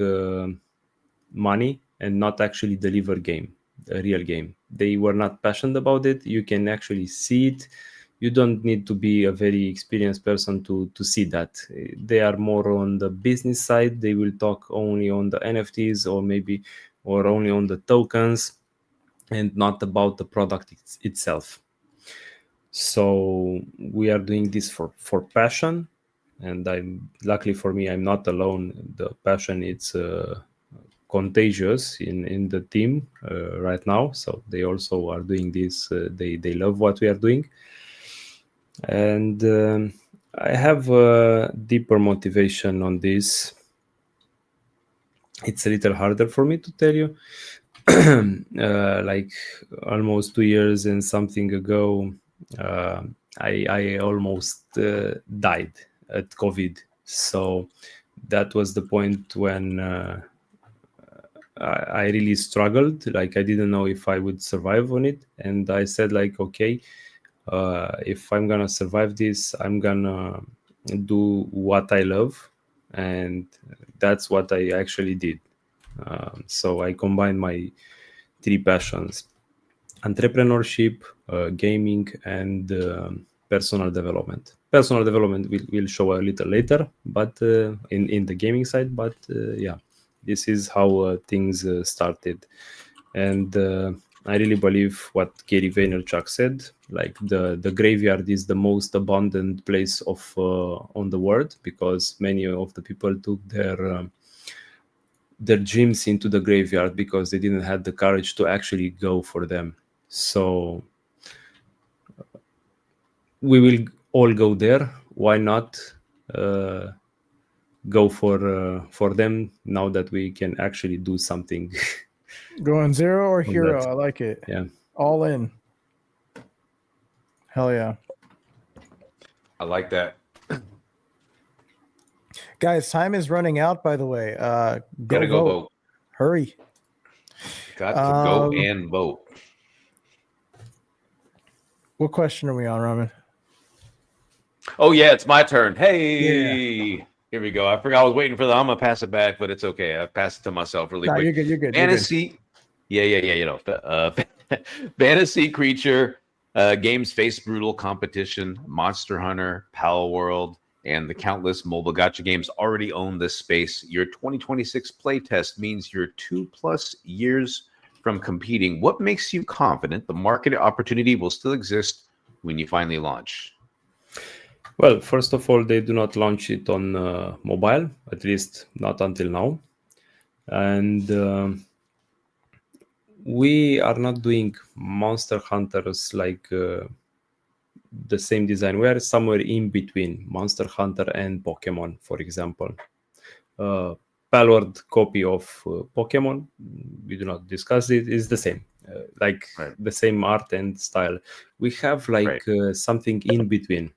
money and not actually deliver a real game. They were not passionate about it. You can actually see it. You don't need to be a very experienced person to see that. They are more on the business side. They will talk only on the NFTs or only on the tokens and not about the product itself. So we are doing this for passion, and luckily for me, I'm not alone. The passion, it's contagious in the team right now. So they also are doing this. They love what we are doing, and I have a deeper motivation on this. It's a little harder for me to tell you. Like almost 2 years and something ago, I almost died at COVID. So that was the point when I really struggled. Like I didn't know if I would survive on it, and I said like, okay, if I'm gonna survive this, I'm gonna do what I love, and that's what I actually did. So I combined my 3 passions: entrepreneurship, gaming, and personal development. Personal development will show a little later, but in the gaming side. But yeah, this is how things started. And I really believe what Gary Vaynerchuk said, like the graveyard is the most abundant place on the world, because many of the people took their dreams into the graveyard because they didn't have the courage to actually go for them. So we will all go there. Why not go for them now that we can actually do something? Going zero or hero? that. I like it. Yeah. All in. Hell yeah. I like that. Guys, time is running out, by the way. Gotta go vote. Hurry. Got to go and vote. What question are we on, Roman? Oh yeah, it's my turn. Hey, here we go. I forgot I was waiting for the. I'm gonna pass it back, but it's okay. I passed it to myself really No, quick. you're good. You're good. Fantasy. Yeah. You know, fantasy creature. Games face brutal competition. Monster Hunter, Pal World, and the countless mobile gacha games already own this space. Your 2026 playtest means you're 2+ years from competing. What makes you confident the market opportunity will still exist when you finally launch? Well, first of all, they do not launch it on mobile, at least not until now. And we are not doing Monster Hunters like the same design. We are somewhere in between Monster Hunter and Pokemon, for example. Palward copy of Pokemon, we do not discuss it, is the same. Like the same art and style. We have like something in between.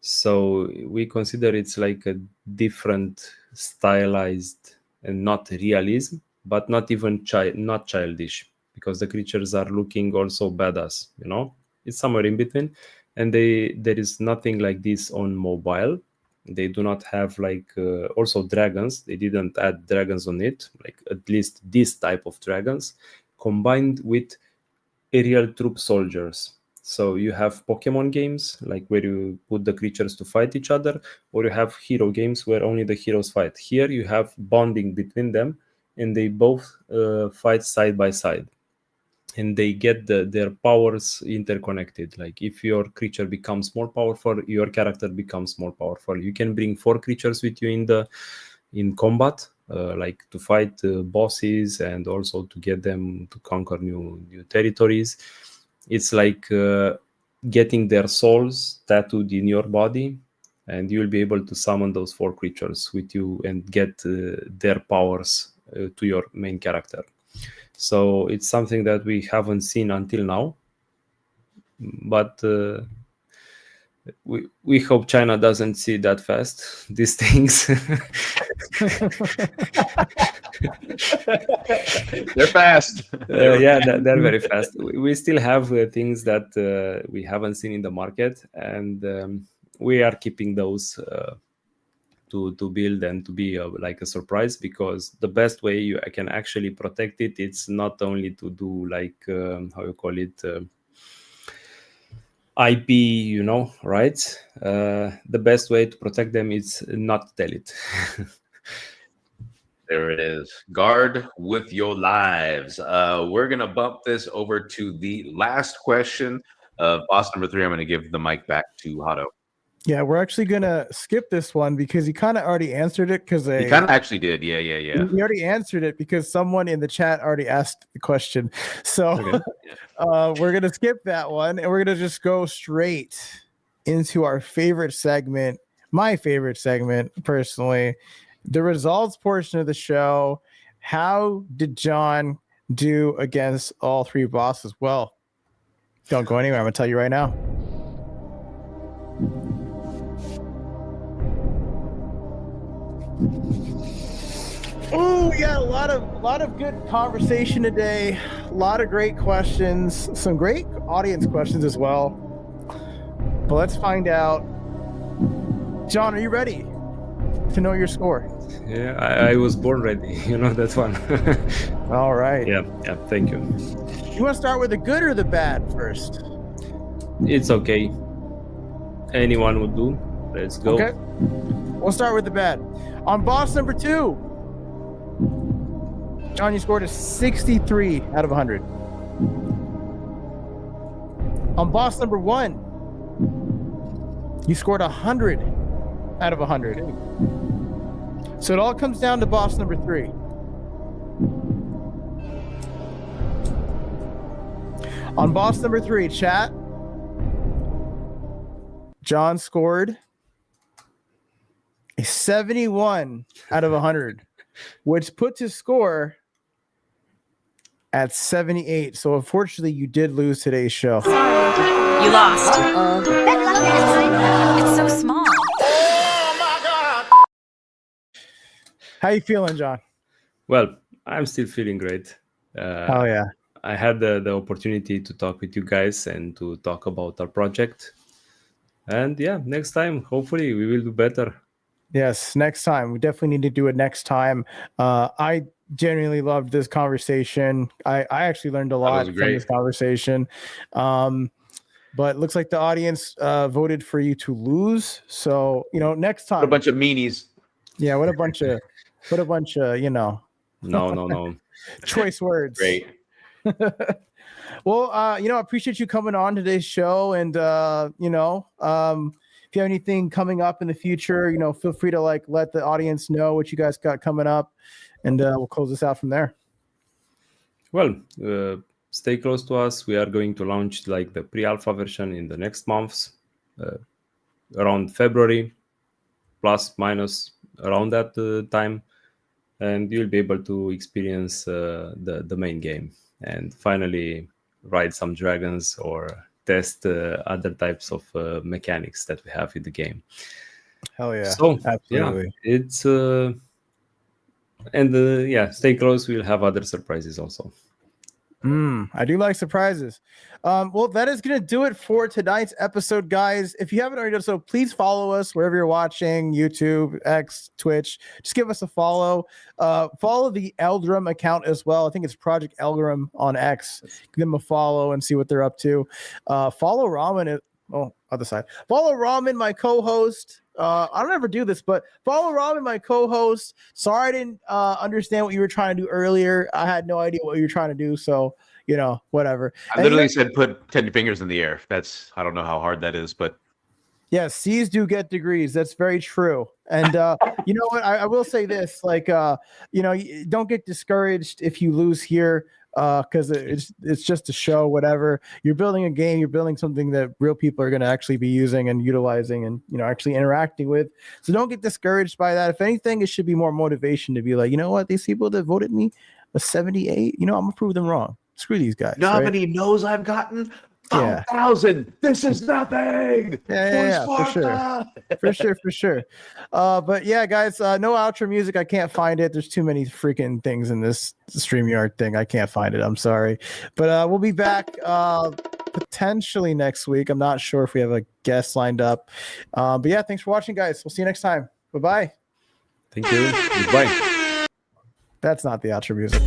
So we consider it's like a different stylized and not realism, but not even not childish, because the creatures are looking also badass, you know. It's somewhere in between, and there is nothing like this on mobile. They do not have like also dragons. They didn't add dragons on it, like at least this type of dragons combined with aerial troop soldiers. So you have Pokemon games, like where you put the creatures to fight each other, or you have hero games where only the heroes fight. Here you have bonding between them, and they both fight side by side. And they get their powers interconnected. Like if your creature becomes more powerful, your character becomes more powerful. You can bring 4 creatures with you in combat, like to fight bosses and also to get them to conquer new territories. It's like getting their souls tattooed in your body, and you'll be able to summon those 4 creatures with you and get their powers to your main character. So it's something that we haven't seen until now, but we hope China doesn't see that fast these things. They're fast. They're very fast. We still have things that we haven't seen in the market, and we are keeping those to build and to be like a surprise, because the best way I can actually protect it, it's not only to do like how you call it, IP, you know, rights. The best way to protect them is not tell it. There it is. Guard with your lives. We're going to bump this over to the last question of boss number 3. I'm going to give the mic back to Hato. Yeah, we're actually going to skip this one because he kind of already answered it. He kind of actually did. Yeah. He already answered it because someone in the chat already asked the question. So we're going to skip that one, and we're going to just go straight into our favorite segment, my favorite segment personally, the results portion of the show. How did John do against all 3 bosses? Well, don't go anywhere. I'm going to tell you right now. Oh, we got a lot of good conversation today. A lot of great questions, some great audience questions as well. But let's find out. John, are you ready to know your score? Yeah, I was born ready. You know that one. All right. Yeah. Thank you. You want to start with the good or the bad first? It's okay. Anyone would do. Let's go. Okay. We'll start with the bad. On boss number 2, John, you scored a 63 out of 100. On boss number 1, you scored 100 out of 100. So it all comes down to boss number 3. On boss number 3, chat, John scored a 71 out of 100, which puts his score at 78. So unfortunately, you did lose today's show. You lost. It's so small. Oh my God! How you feeling, John? Well, I'm still feeling great. Oh yeah. I had the opportunity to talk with you guys and to talk about our project. And yeah, next time, hopefully, we will do better. Yes, next time. We definitely need to do it next time. I genuinely loved this conversation. I actually learned a was lot from great. this conversation. But it looks like the audience voted for you to lose. So, next time. What a bunch of meanies. Yeah, what a bunch of, No. choice words. Great. Well, I appreciate you coming on today's show, and if you have anything coming up in the future, feel free to let the audience know what you guys got coming up, and we'll close this out from there. Well, stay close to us. We are going to launch the pre-alpha version in the next months, around February, plus minus around that time, and you'll be able to experience the main game and finally ride some dragons or test other types of mechanics that we have in the game. Hell yeah! So absolutely, yeah, it's stay close. We'll have other surprises also. I do like surprises. Well, that is going to do it for tonight's episode, guys. If you haven't already done so, please follow us wherever you're watching, YouTube, X, Twitch. Just give us a follow. Follow the Eldrum account as well. I think it's Project Eldrum on X. Give them a follow and see what they're up to. Follow Ramen. Other side. Follow Ramen, my co-host. I don't ever do this, but follow Ramen, my co-host. Sorry I didn't understand what you were trying to do earlier. I had no idea what you were trying to do, so whatever. I literally said put 10 fingers in the air. I don't know how hard that is, but yes, C's do get degrees. That's very true. And you know what? I will say this: don't get discouraged if you lose here. Because it's just a show, whatever. You're building a game, you're building something that real people are going to actually be using and utilizing and actually interacting with. So don't get discouraged by that. If anything, it should be more motivation to be like, you know what, these people that voted me a 78, I'm gonna prove them wrong. Screw these guys. You know how right? many no's I've gotten? Yeah. 5,000. This is nothing. Yeah, for sure. But yeah, guys, no outro music. I can't find it. There's too many freaking things in this StreamYard thing. I can't find it. I'm sorry. But we'll be back potentially next week. I'm not sure if we have a guest lined up. But yeah, thanks for watching, guys. We'll see you next time. Bye-bye. Thank you. Goodbye. That's not the outro music.